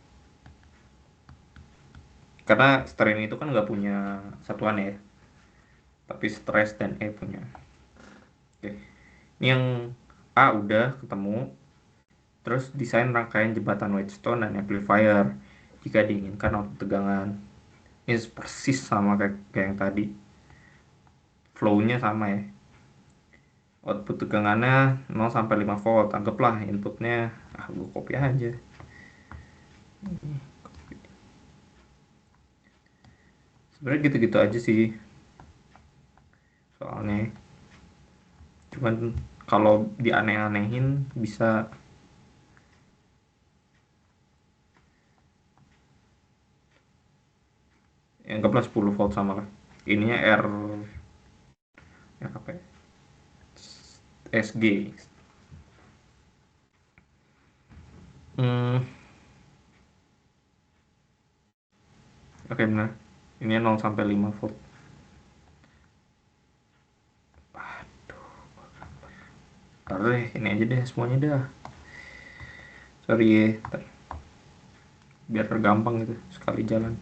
Karena strain itu kan nggak punya satuan ya, tapi stress dan E punya. Oke, ini yang A udah ketemu. Terus desain rangkaian jembatan Wheatstone dan amplifier jika diinginkan output tegangan. Ini persis sama kayak yang tadi, flow-nya sama ya. Output tegangannya 0 sampai 5 volt. Anggaplah inputnya, gue copy aja. Sebenarnya gitu-gitu aja sih soalnya. Cuman kalau dianeh-anehin bisa anggaplah 10 volt sama lah. Ininya R yang apa ya? SG. Oke, benar. Ini 0 sampai 5 volt. Taruh deh, ini aja deh semuanya dah. Sorry ya, biar tergampang gitu sekali jalan.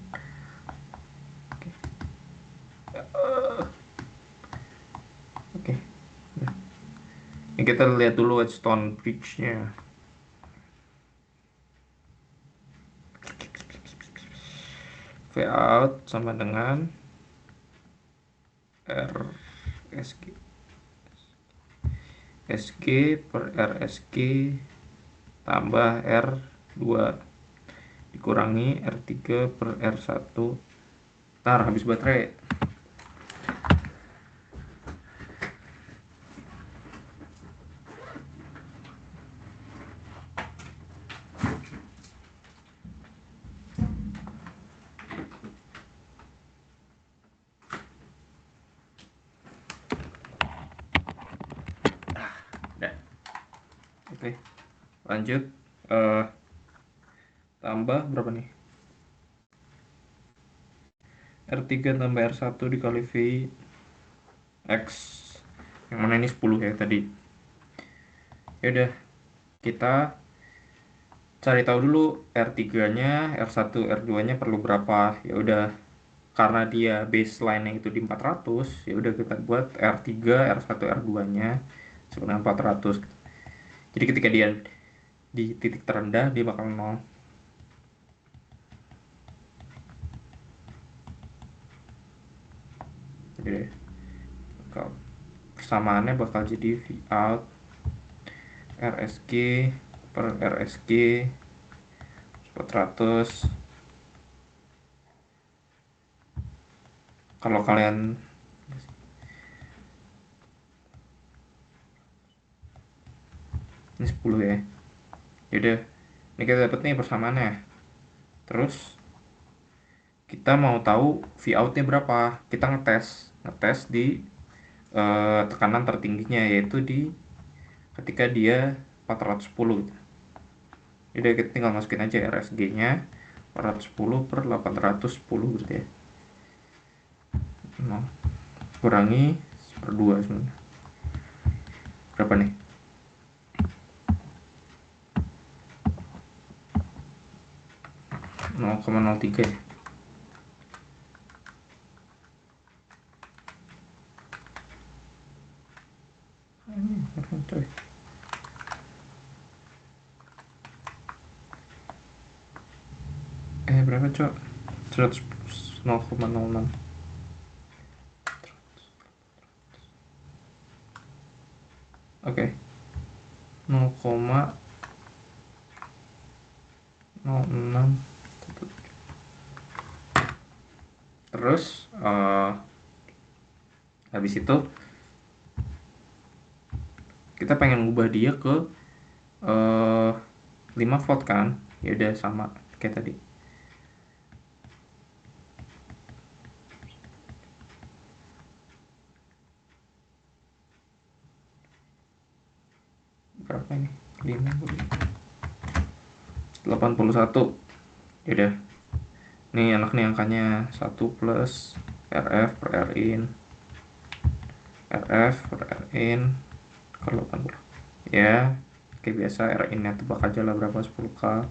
Oke. Oke. Nah, ini kita lihat dulu Wheatstone bridge-nya. V out sama dengan RSG. SG per RSG tambah R2 dikurangi R3 per R1. Ntar habis baterai. Oke, lanjut. Tambah berapa nih? R3 tambah R1 dikali V X. Yang mana ini 10 ya tadi. Ya udah, kita cari tahu dulu R3-nya, R1, R2-nya perlu berapa. Ya udah, karena dia baseline-nya itu di 400, ya udah kita buat R3, R1, R2-nya sebenarnya 400. Jadi ketika dia di titik terendah dia bakal 0. Jadi persamaannya bakal jadi V out RSG per RSG 400. Kalau kalian ini 10 ya. Yaudah, ini kita dapet nih persamaannya. Terus kita mau tahu V out nya berapa. Kita ngetes di tekanan tertingginya, yaitu ketika dia 410 gitu. Jadi kita tinggal masukin aja RSG-nya 410 per 810 gitu ya. Nah, kurangi 1/2 sebenarnya. Berapa nih? Nol koma 0,03 ya. Coy. Berapa cok? 0,06. Oke. 0,06. Terus habis itu kita pengen ngubah dia ke 5 volt kan, ya udah sama kayak tadi. Berapa ini? 81. Ya udah, nih enak nih angkanya 1 plus RF per RIN ke 80 ya, kayak biasa. RIN nya tebak aja lah berapa, 10k.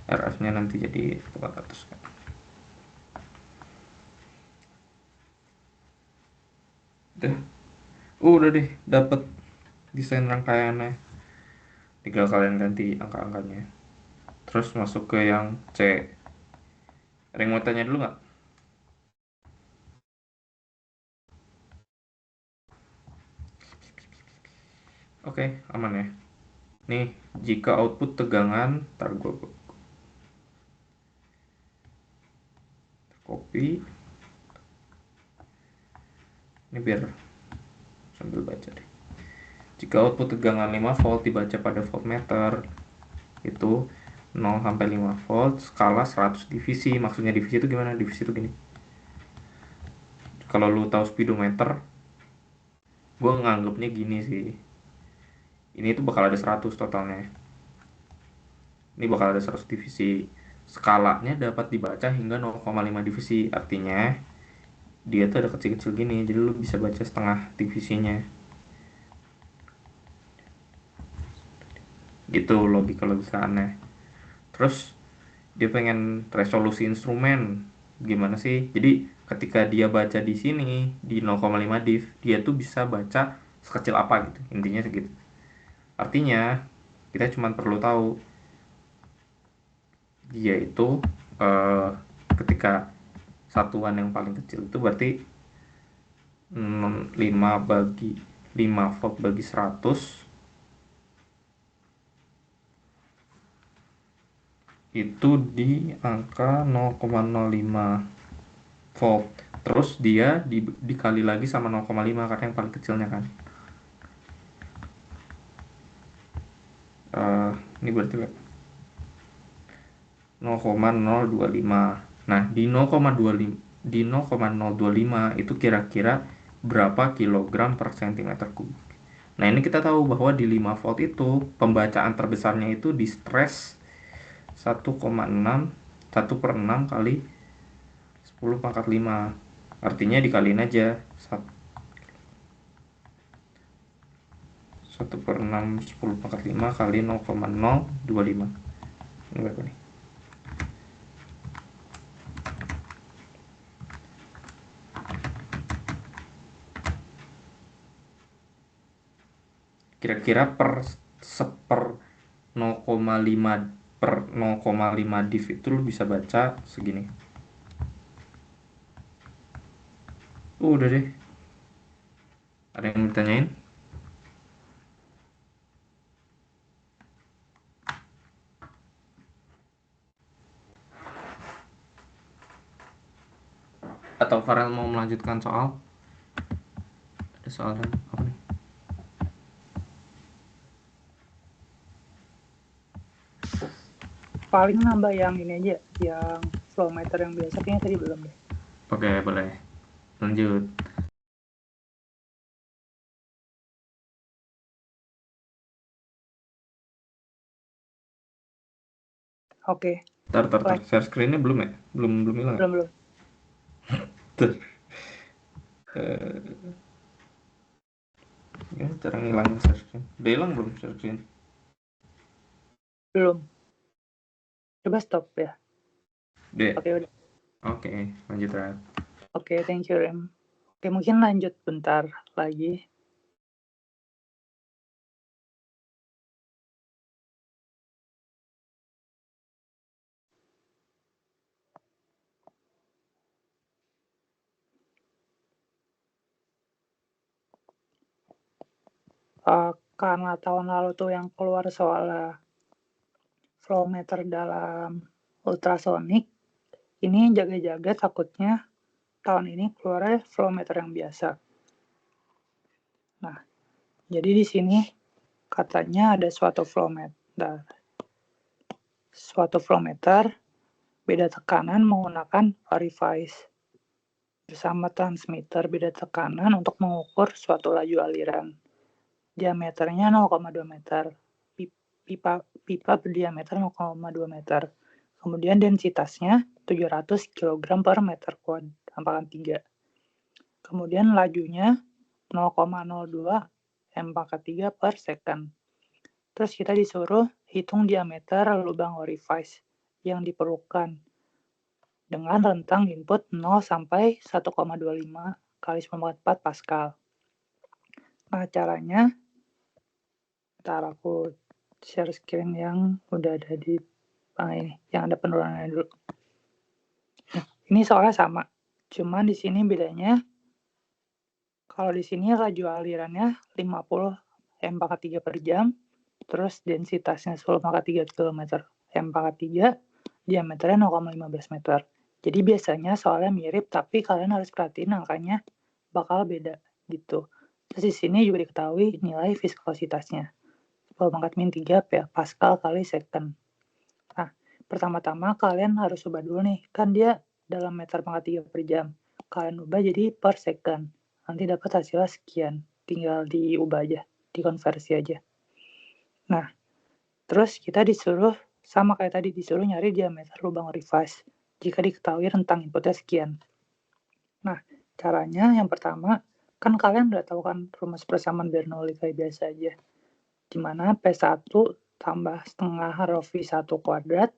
RF nya nanti jadi 400 kan. Udah deh, dapet desain rangkaiannya. Tinggal kalian ganti angka-angkanya, terus masuk ke yang C. Ada yang mau tanya dulu nggak? Oke, aman ya. Nih, jika output tegangan, ntar gue copy. Ini biar sambil baca deh. Jika output tegangan 5 volt dibaca pada voltmeter, itu 0 sampai 5 volt, skala 100 divisi. Maksudnya divisi itu gimana? Divisi itu gini. Kalau lu tahu speedometer, gue nganggapnya gini sih. Ini tuh bakal ada 100 totalnya. Ini bakal ada 100 divisi. Skalanya dapat dibaca hingga 0,5 divisi. Artinya dia tuh ada kecil-kecil gini, jadi lu bisa baca setengah divisinya. Gitu logika-logikaannya. Terus dia pengen resolusi instrumen gimana sih? Jadi ketika dia baca di sini di 0,5 div, dia tuh bisa baca sekecil apa gitu. Intinya segitu. Artinya kita cuma perlu tahu dia itu ketika satuan yang paling kecil itu berarti 5 volt bagi 100 itu di angka 0,05 volt. Terus dia dikali lagi sama 0,5 karena yang paling kecilnya kan. Ini berarti 0,025. Nah, di 0,025 itu kira-kira berapa kilogram per centimeter kubik. Nah, ini kita tahu bahwa di 5 volt itu pembacaan terbesarnya itu di stress 1,6 kali 10 pangkat 5. Artinya dikaliin aja 1/6 10 pangkat 5 kali 0,025. Ini berapa nih? Kira-kira per 0,5 per 0,5 div itu lu bisa baca segini. Udah deh. Ada yang ditanyain? Atau Farel mau melanjutkan soal? Ada soal lagi apa nih? Paling nambah yang ini aja, yang flow meter yang biasa, kayaknya tadi belum deh. Oke, boleh. Lanjut. Oke, Tar. like, Share screen-nya belum ya? Belum hilang ya? belum. Tuh. Ya, cara ngilangin share screen. Udah hilang belum share screen? Belum. Coba stop ya. Udah. Oke, udah. Oke, lanjut ya. Oke, thank you, Rem. Oke, mungkin lanjut bentar lagi. Karena tahun lalu tuh yang keluar soal flow meter dalam ultrasonik, ini jaga-jaga takutnya tahun ini keluar flow meter yang biasa. Nah, jadi di sini katanya ada suatu flow meter beda tekanan menggunakan Varivice bersama transmitter beda tekanan untuk mengukur suatu laju aliran. Diameternya 0,2 meter. Pipa berdiameter 0,2 meter. Kemudian densitasnya 700 kg per meter kuadrat pangkat 3. Kemudian lajunya 0,02 m pangkat 3 per second. Terus kita disuruh hitung diameter lubang orifice yang diperlukan dengan rentang input 0 sampai 1,25 kali 9/4 Pascal. Nah, caranya, ntar aku share screen yang udah ada di ini, yang ada penurunannya dulu. Nah, ini soalnya sama, cuman di sini bedanya, kalau di sini laju alirannya 50 m pangkat 3 per jam, terus densitasnya 10 pangkat 3 km m pangkat 3, diameternya 0,15 meter. Jadi biasanya soalnya mirip, tapi kalian harus perhatiin angkanya bakal beda gitu. Terus di sini juga diketahui nilai viskositasnya. 10⁻³ Pascal kali second. Nah, pertama-tama kalian harus ubah dulu nih. Kan dia dalam meter pangkat 3 per jam. Kalian ubah jadi per second. Nanti dapat hasilnya sekian. Tinggal diubah aja, dikonversi aja. Nah, terus kita disuruh, sama kayak tadi, disuruh nyari diameter lubang orifice jika diketahui rentang inputnya sekian. Nah, caranya yang pertama, kan kalian udah tahu kan rumus persamaan Bernoulli kayak biasa aja. Dimana P1 tambah setengah rho V1 kuadrat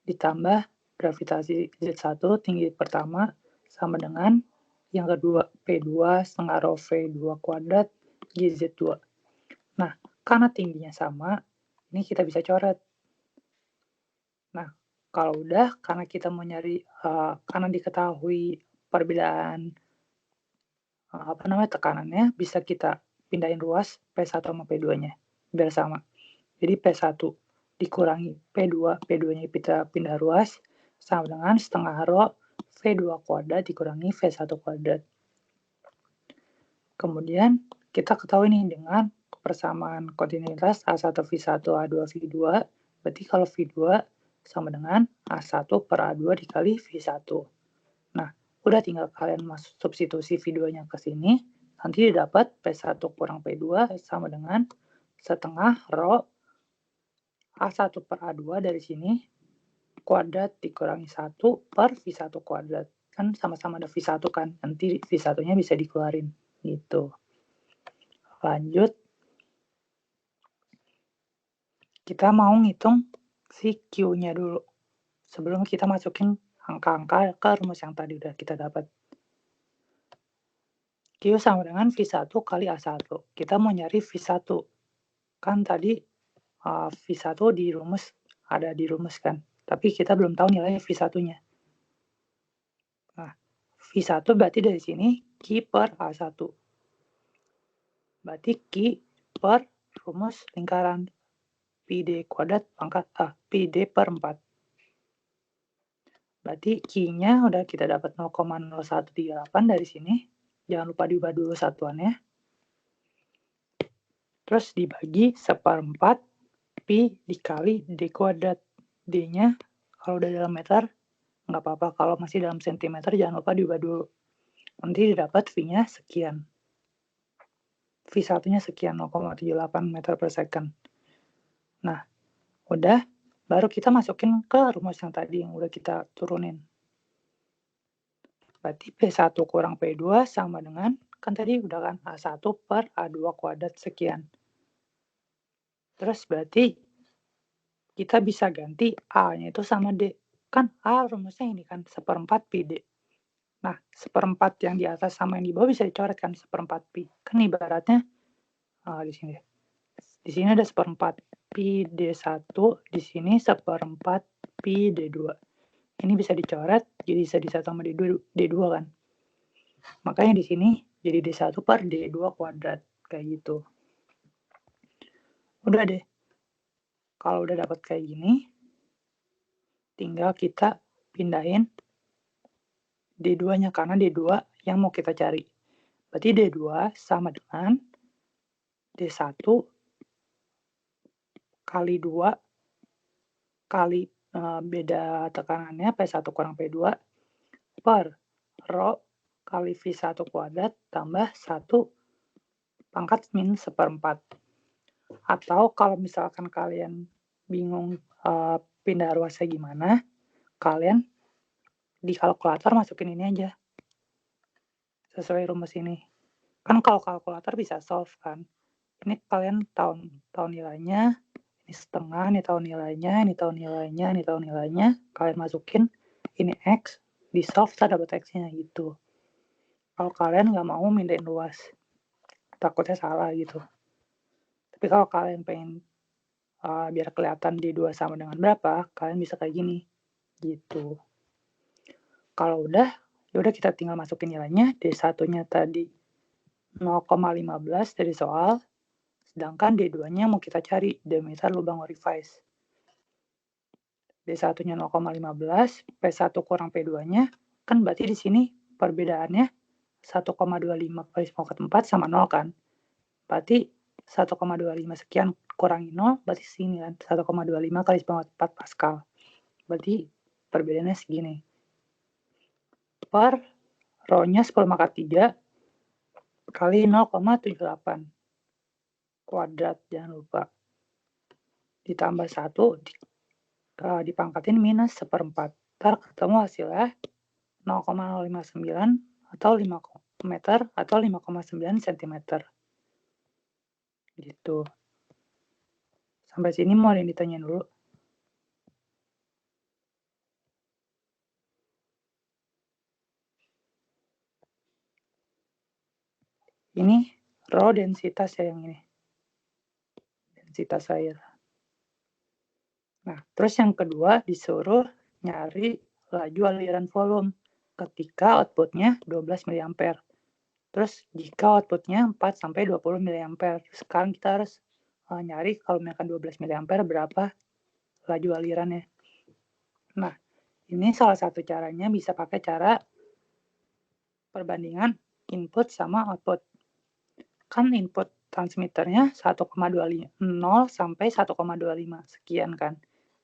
ditambah gravitasi Z1 tinggi pertama sama dengan yang kedua P2 setengah rho V2 kuadrat GZ2. Nah, karena tingginya sama, ini kita bisa coret. Nah, kalau udah, karena kita mau nyari, karena diketahui perbedaan tekanannya, bisa kita pindahin ruas P1 sama P2-nya biar sama. Jadi P1 dikurangi P2, P2-nya kita pindah ruas sama dengan setengah rho V2 kuadrat dikurangi V1 kuadrat. Kemudian kita ketahui nih dengan persamaan kontinuitas A1 V1 A2 V2, berarti kalau V2 sama dengan A1 per A2 dikali V1. Nah, udah tinggal kalian substitusi V2-nya ke sini, nanti dapat P1 kurang P2 sama dengan setengah rho A1 per A2 dari sini kuadrat dikurangi 1 per V1 kuadrat. Kan sama-sama ada V1 kan, nanti V1-nya bisa dikeluarin gitu. Lanjut, kita mau ngitung si Q-nya dulu sebelum kita masukin angka-angka ke rumus yang tadi udah kita dapat. Q sama dengan V1 kali A1. Kita mau nyari V1. Kan tadi V1 di rumus, ada di rumus kan. Tapi kita belum tahu nilai V1-nya. Nah, V1 berarti dari sini Q per A1. Berarti Q per rumus lingkaran PD kuadrat pangkat PD per 4. Berarti Q-nya udah kita dapat 0,0138 dari sini. Jangan lupa diubah dulu satuannya. Terus dibagi 1/4 Pi dikali D kuadrat. D-nya kalau udah dalam meter, nggak apa-apa. Kalau masih dalam sentimeter, jangan lupa diubah dulu. Nanti didapat V-nya sekian. V1-nya sekian, 0,78 meter per second. Nah, udah. baru kita masukin ke rumus yang tadi yang udah kita turunin. Berarti P1 kurang P2 sama dengan, kan tadi udah kan, A1 per A2 kuadrat sekian. Terus berarti kita bisa ganti A-nya itu sama D. Kan A rumusnya ini kan, 1/4 pi D. Nah, 1/4 yang di atas sama yang di bawah bisa dicoret kan, 1/4 pi. Kan ibaratnya, di sini. Di sini ada 1/4 pi D1, di sini 1/4 pi D2. Ini bisa dicoret, jadi bisa di 1 sama D2 kan. Makanya di sini jadi D1 per D2 kuadrat, kayak gitu. Udah deh. Kalau udah dapat kayak gini, tinggal kita pindahin D2-nya, karena D2 yang mau kita cari. Berarti D2 sama dengan D1 kali 2 kali beda tekanannya P1 kurang P2 per Rho kali V1 kuadrat tambah 1 pangkat min 1/4. Atau kalau misalkan kalian bingung pindah ruasnya gimana, kalian di kalkulator masukin ini aja. Sesuai rumus ini. Kan kalau kalkulator bisa solve kan. Ini kalian tahu nilainya, ini setengah, ini tahu nilainya, ini tahu nilainya, ini tahu nilainya. Kalian masukin ini X, di solve kita dapat X-nya gitu. Kalau kalian nggak mau mindahin luas, takutnya salah gitu. Tapi kalau kalian pengen biar kelihatan D2 sama dengan berapa, kalian bisa kayak gini gitu. Kalau udah, yaudah kita tinggal masukin nilainya. D1-nya tadi 0,15 dari soal, sedangkan D2-nya mau kita cari diameter lubang orifice. D1-nya 0,15, P1 kurang P2-nya, kan berarti di sini perbedaannya 1,25 kali 10⁴ sama 0 kan. Berarti 1,25 sekian kurangi 0, berarti sini kan 1,25 kali 10⁴ Pascal. Berarti perbedaannya segini. Per Rho-nya 10⁻³ kali 0,78 kuadrat, jangan lupa. Ditambah 1, dipangkatin minus 1/4. Ntar ketemu hasilnya 0,059 atau 5 meter atau 5,9 cm. Gitu. Sampai sini mau ada yang ditanyain dulu? Ini Rho densitas ya yang ini. Densitas air. Nah, terus yang kedua disuruh nyari laju aliran volume ketika outputnya 12 mA. Terus jika outputnya 4 sampai 20 mA. Sekarang kita harus nyari kalau misalkan 12 mA berapa laju alirannya. Nah, ini salah satu caranya bisa pakai cara perbandingan input sama output. Kan input transmitternya 1,20 sampai 1,25 sekian kan.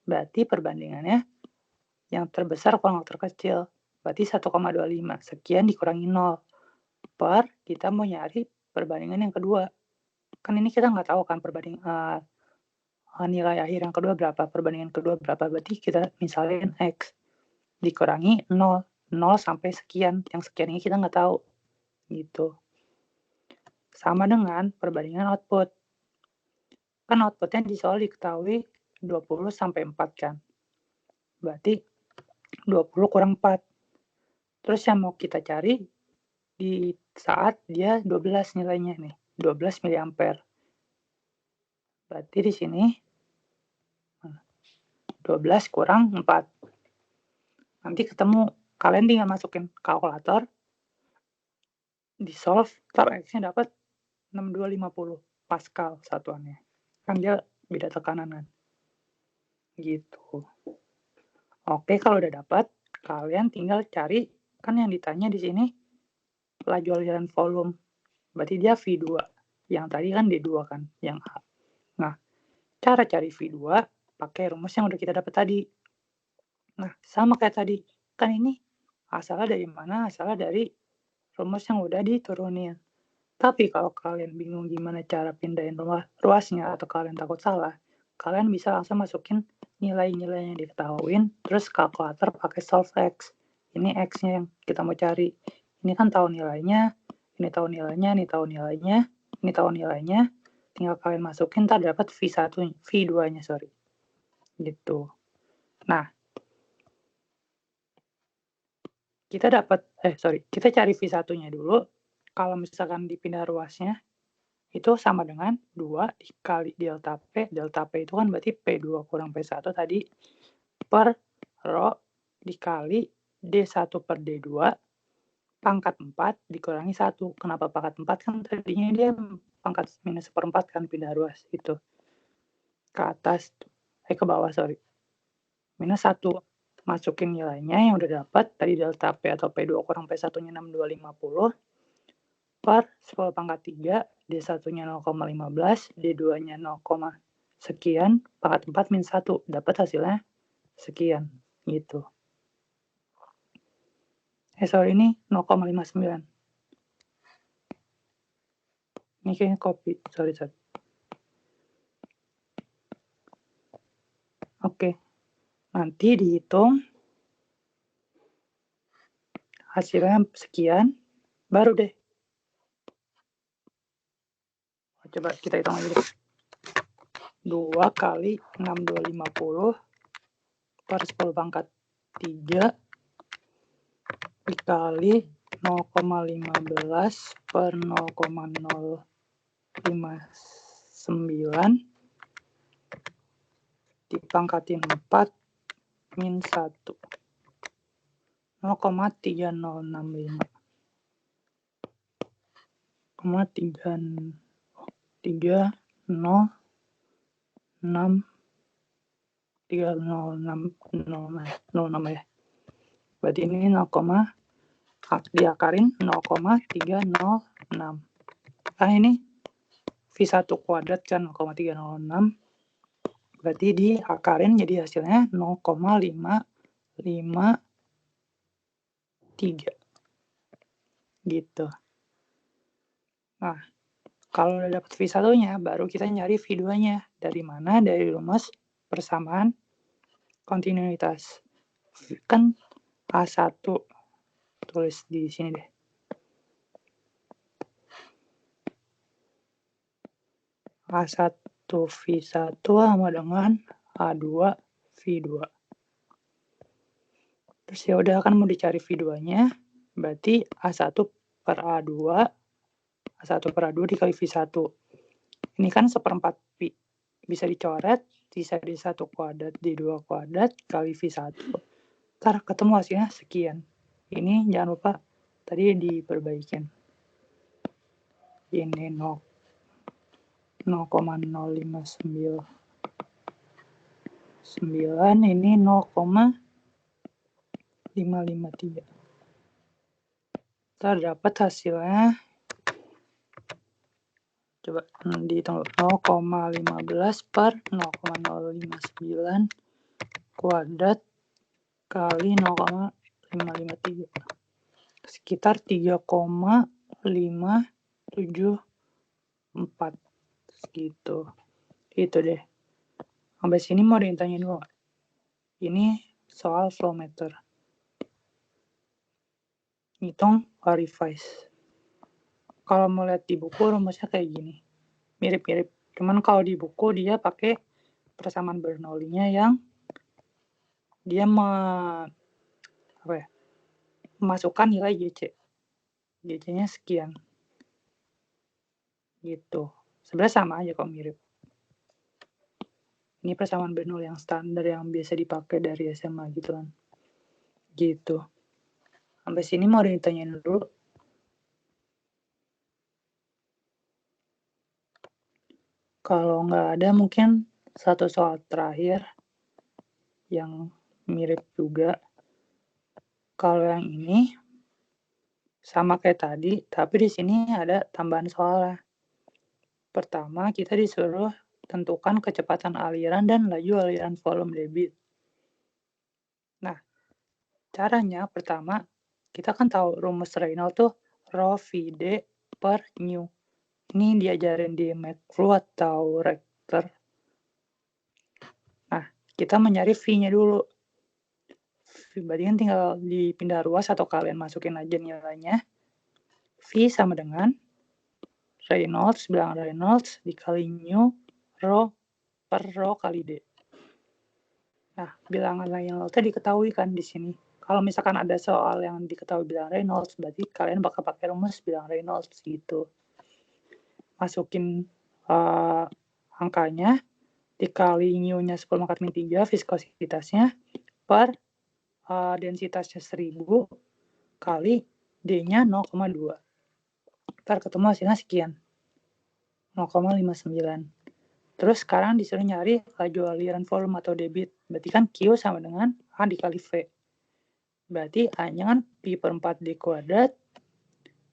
Berarti perbandingannya yang terbesar kurang terkecil. Berarti 1,25 sekian dikurangi 0 per kita mau nyari perbandingan yang kedua. Kan ini kita nggak tahu kan nilai akhir yang kedua berapa, perbandingan kedua berapa. Berarti kita misalin X dikurangi 0 sampai sekian. Yang sekian ini kita nggak tahu. Gitu. Sama dengan perbandingan output. Kan outputnya di soal diketahui 20 sampai 4 kan. Berarti 20 kurang 4. Terus yang mau kita cari di saat dia 12 nilainya nih, 12 mA. Berarti di sini 12 kurang 4. Nanti ketemu, kalian tinggal masukin kalkulator, di solve, ntar X-nya dapat 6250 Pascal satuannya. Kan dia beda tekanan kan. Gitu. Oke, kalau udah dapat, kalian tinggal cari, kan yang ditanya di sini laju aliran volume. Berarti dia V2. Yang tadi kan D2 kan, yang A. Nah, cara cari V2 pakai rumus yang udah kita dapat tadi. Nah, sama kayak tadi. Kan ini asalnya dari mana? Asalnya dari rumus yang udah diturunin. Tapi kalau kalian bingung gimana cara pindahin ruasnya atau kalian takut salah, kalian bisa langsung masukin nilai-nilainya diketahuin, terus kalkulator pakai solve X. Ini X-nya yang kita mau cari. Ini kan tahu nilainya, ini tahu nilainya, ini tahu nilainya, ini tahu nilainya. Tinggal kalian masukin, ntar dapat V2-nya, sorry. Gitu. Nah, kita cari V1-nya dulu. Kalau misalkan dipindah ruasnya, itu sama dengan 2 dikali delta P. Delta P itu kan berarti P2 kurang P1 tadi, per rho dikali D1 per D2 pangkat 4 dikurangi 1. Kenapa pangkat 4? Kan tadinya dia pangkat minus seperempat kan pindah ruas itu. Ke atas, ke bawah sorry. Minus 1. Masukin nilainya yang udah dapat, tadi delta P atau P2 kurang P1-nya 6250 per 10 pangkat 3, D1-nya 0,15, D2-nya 0, sekian, pangkat 4 min 1. Dapat hasilnya sekian, gitu. Ini 0,59. Ini kayaknya copy, sorry. Oke, nanti dihitung hasilnya sekian, baru deh. Coba kita hitung lagi deh. 2 kali 6250 per 10 pangkat 3 dikali 0,15 per 0,059 dipangkatin 4 min 1 0,3065 3006 ya. Berarti ini 0, diakarin 0,306. Ini V1 kuadrat kan 0,306. Berarti diakarin jadi hasilnya 0,553. Gitu. Nah, kalau udah dapat V1-nya, baru kita nyari V2-nya. Dari mana? Dari rumus persamaan kontinuitas. Kan A1, tulis di sini deh. A1 V1 sama dengan A2 V2. Terus ya udah kan mau dicari V2-nya, berarti A1 per A2 dikali V1. Ini kan seperempat pi. Bisa dicoret, bisa di 1 kuadrat, D2 kuadrat, kali V1. Ntar ketemu hasilnya sekian. Ini jangan lupa tadi diperbaikin. Ini 0,0599, ini 0,553. Ntar dapat hasilnya, coba dihitung 0,15 per 0,059 kuadrat kali 0,553. Sekitar 3,574 gitu. Itu deh. Sampai sini mau ditanya dulu. Ini soal flow meter. Hitung revise. Kalau mau lihat di buku rumusnya kayak gini. Mirip-mirip. Cuman kalau di buku dia pakai persamaan Bernoulli-nya yang dia memasukkan nilai GC. GC-nya sekian. Gitu. Sebenarnya sama aja kok mirip. Ini persamaan Bernoulli yang standar yang biasa dipakai dari SMA gitu kan. Gitu. Sampai sini mau ditanyain dulu. Kalau nggak ada mungkin satu soal terakhir yang mirip juga. Kalau yang ini sama kayak tadi, tapi di sini ada tambahan soalnya. Pertama, kita disuruh tentukan kecepatan aliran dan laju aliran volume debit. Nah, caranya pertama, kita kan tahu rumus Reynolds tuh rho VD per nu. Ini diajarin di McFlu atau Rector. Nah, kita mencari V-nya dulu. Berarti kan tinggal dipindah ruas atau kalian masukin aja nilainya. V sama dengan Reynolds, bilangan Reynolds dikali new rho per rho kali D. Nah, bilangan Reynolds diketahui kan di sini. Kalau misalkan ada soal yang diketahui bilangan Reynolds, berarti kalian bakal pakai rumus bilangan Reynolds gitu. Masukin angkanya, dikali new-nya 10 pangkat min 3, viskositasnya, per densitasnya 1000, kali D-nya 0,2. Ntar ketemu hasilnya sekian. 0,59. Terus sekarang disuruh nyari laju aliran volume atau debit. Berarti kan Q sama dengan A dikali V. Berarti A-nya kan Pi per 4D kuadrat.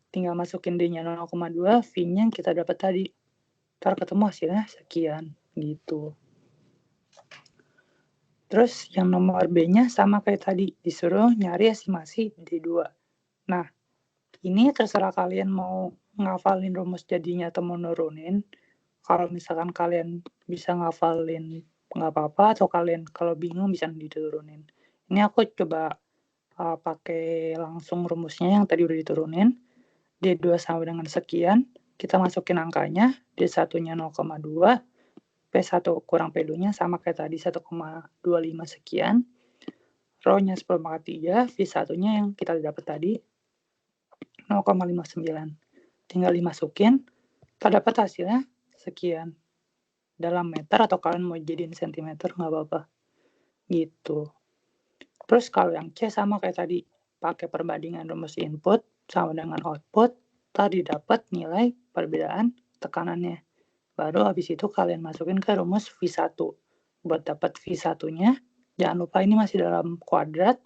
Tinggal masukin D-nya 0,2, V-nya yang kita dapat tadi. Ntar ketemu hasilnya sekian. Gitu. Terus yang nomor B-nya sama kayak tadi. Disuruh nyari estimasi D2. Nah, ini terserah kalian mau ngafalin rumus jadinya atau mau nurunin. Kalau misalkan kalian bisa ngafalin nggak apa-apa, atau kalian kalau bingung bisa diturunin. Ini aku coba pakai langsung rumusnya yang tadi udah diturunin. D2 sama dengan sekian, kita masukin angkanya, D1-nya 0,2, P1 kurang P2-nya sama kayak tadi 1,25 sekian, Rho-nya 10 pangkat 3, V1-nya yang kita dapat tadi 0,59. Tinggal dimasukin, kita dapat hasilnya sekian. Dalam meter atau kalian mau jadiin sentimeter nggak apa-apa. Gitu. Terus kalau yang C sama kayak tadi, pakai perbandingan rumus input sama dengan output, tadi dapat nilai perbedaan tekanannya. Baru habis itu kalian masukin ke rumus V1. Buat dapat V1-nya, jangan lupa ini masih dalam kuadrat.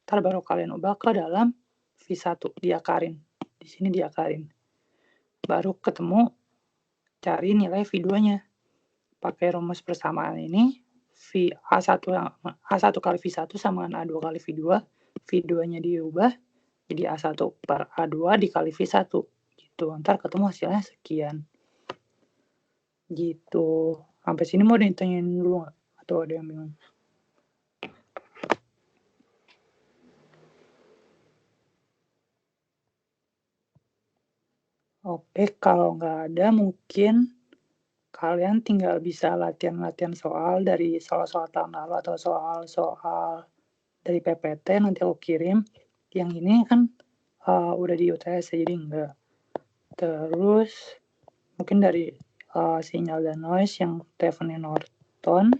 Ntar baru kalian ubah ke dalam V1, diakarin. Di sini diakarin. Baru ketemu cari nilai V2-nya. Pakai rumus persamaan ini, A1 kali V1 sama dengan A2 kali V2. V2-nya diubah jadi A1 per A2 dikali V1. Gitu. Ntar ketemu hasilnya sekian. Gitu. Sampai sini mau ditanyain dulu nggak? Atau ada yang bingung? Oke, kalau nggak ada mungkin kalian tinggal bisa latihan-latihan soal dari soal-soal tahun lalu atau soal-soal dari PPT nanti aku kirim. Yang ini kan udah di UTS jadi enggak. Terus mungkin dari sinyal dan noise yang Tiffany Norton.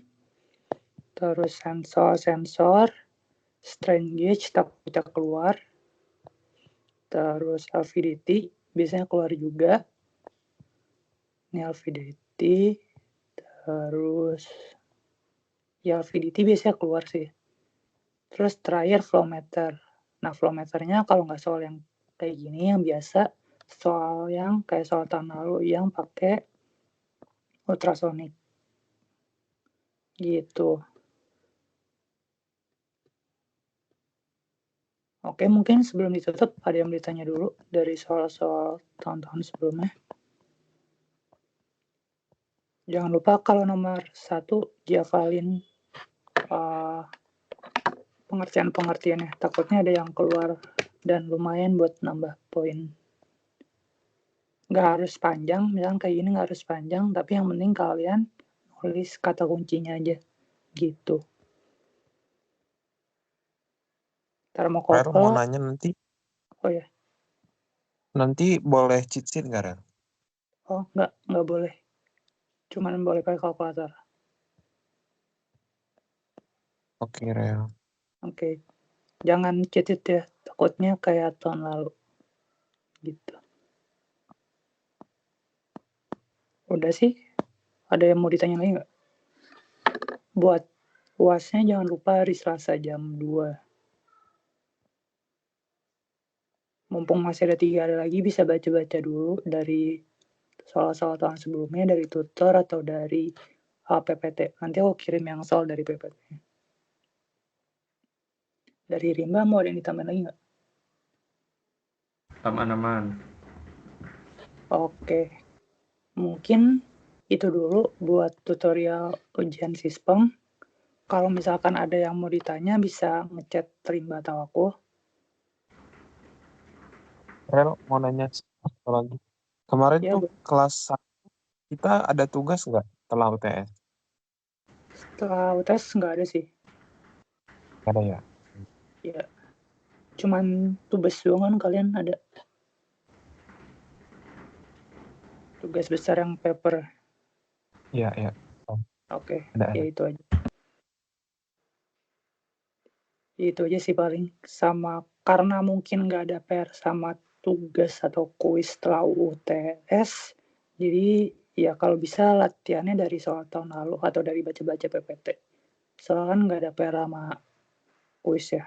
Terus sensor, strain gauge takutnya keluar. Terus LVDT biasanya keluar juga. Ini LVDT. Terus ya LVDT biasanya keluar sih. Terus terakhir flow meter. Nah, flow meternya kalau nggak soal yang kayak gini yang biasa, soal yang kayak soal tahun lalu yang pakai ultrasonik. Gitu. Oke, mungkin sebelum ditutup ada yang ditanya dulu dari soal-soal tahun-tahun sebelumnya. Jangan lupa kalau nomor 1 dihafalin pengertian-pengertiannya. Takutnya ada yang keluar dan lumayan buat nambah poin. Nggak harus panjang, misalnya kayak gini nggak harus panjang, tapi yang penting kalian nulis kata kuncinya aja. Gitu. Ntar mau Rel mau kopel. nanya nanti. Oh ya. Nanti boleh cheat sheet nggak, Rel? Oh, nggak boleh. Cuman boleh pakai kalkulator. Oke, Rel. Oke. Jangan cheat sheet ya, takutnya kayak tahun lalu. Gitu. Udah sih. Ada yang mau ditanya lagi nggak? Buat UASnya jangan lupa hari Selasa jam 2. Mumpung masih ada 3 hari lagi, bisa baca-baca dulu dari soal-soal tahun sebelumnya, dari tutor atau dari PPT. Nanti aku kirim yang soal dari PPT. Dari Rimba mau ada yang ditambahin lagi nggak? Aman-aman. Oke. Mungkin itu dulu buat tutorial ujian Sispeng. kalau misalkan ada yang mau ditanya bisa ngechat Rimba atau aku. Rel mau nanya satu lagi. Kemarin Ya, tuh kelas 1 kita ada tugas nggak setelah UTS? setelah UTS nggak ada sih. Nggak ada ya? Ya, cuman tugas doang kan kalian ada. Tugas besar yang paper. Iya, iya. Oke, Ada. ya itu aja. Itu aja sih paling. Sama karena mungkin nggak ada PR sama tugas atau kuis setelah UTS, jadi ya kalau bisa latihannya dari soal tahun lalu atau dari baca-baca PPT. Soalnya kan nggak ada PR sama kuis ya,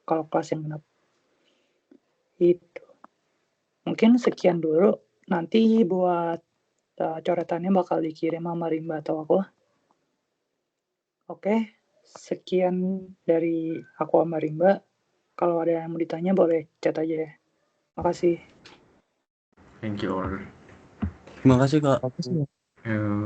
kalau kelas yang genap. Itu. Mungkin sekian dulu. Nanti buat coretannya bakal dikirim sama Rimba atau aku. Oke, sekian dari aku sama Rimba. Kalau ada yang mau ditanya boleh chat aja ya. Makasih. Thank you all. Terima kasih Kak. Apa sih? Eh,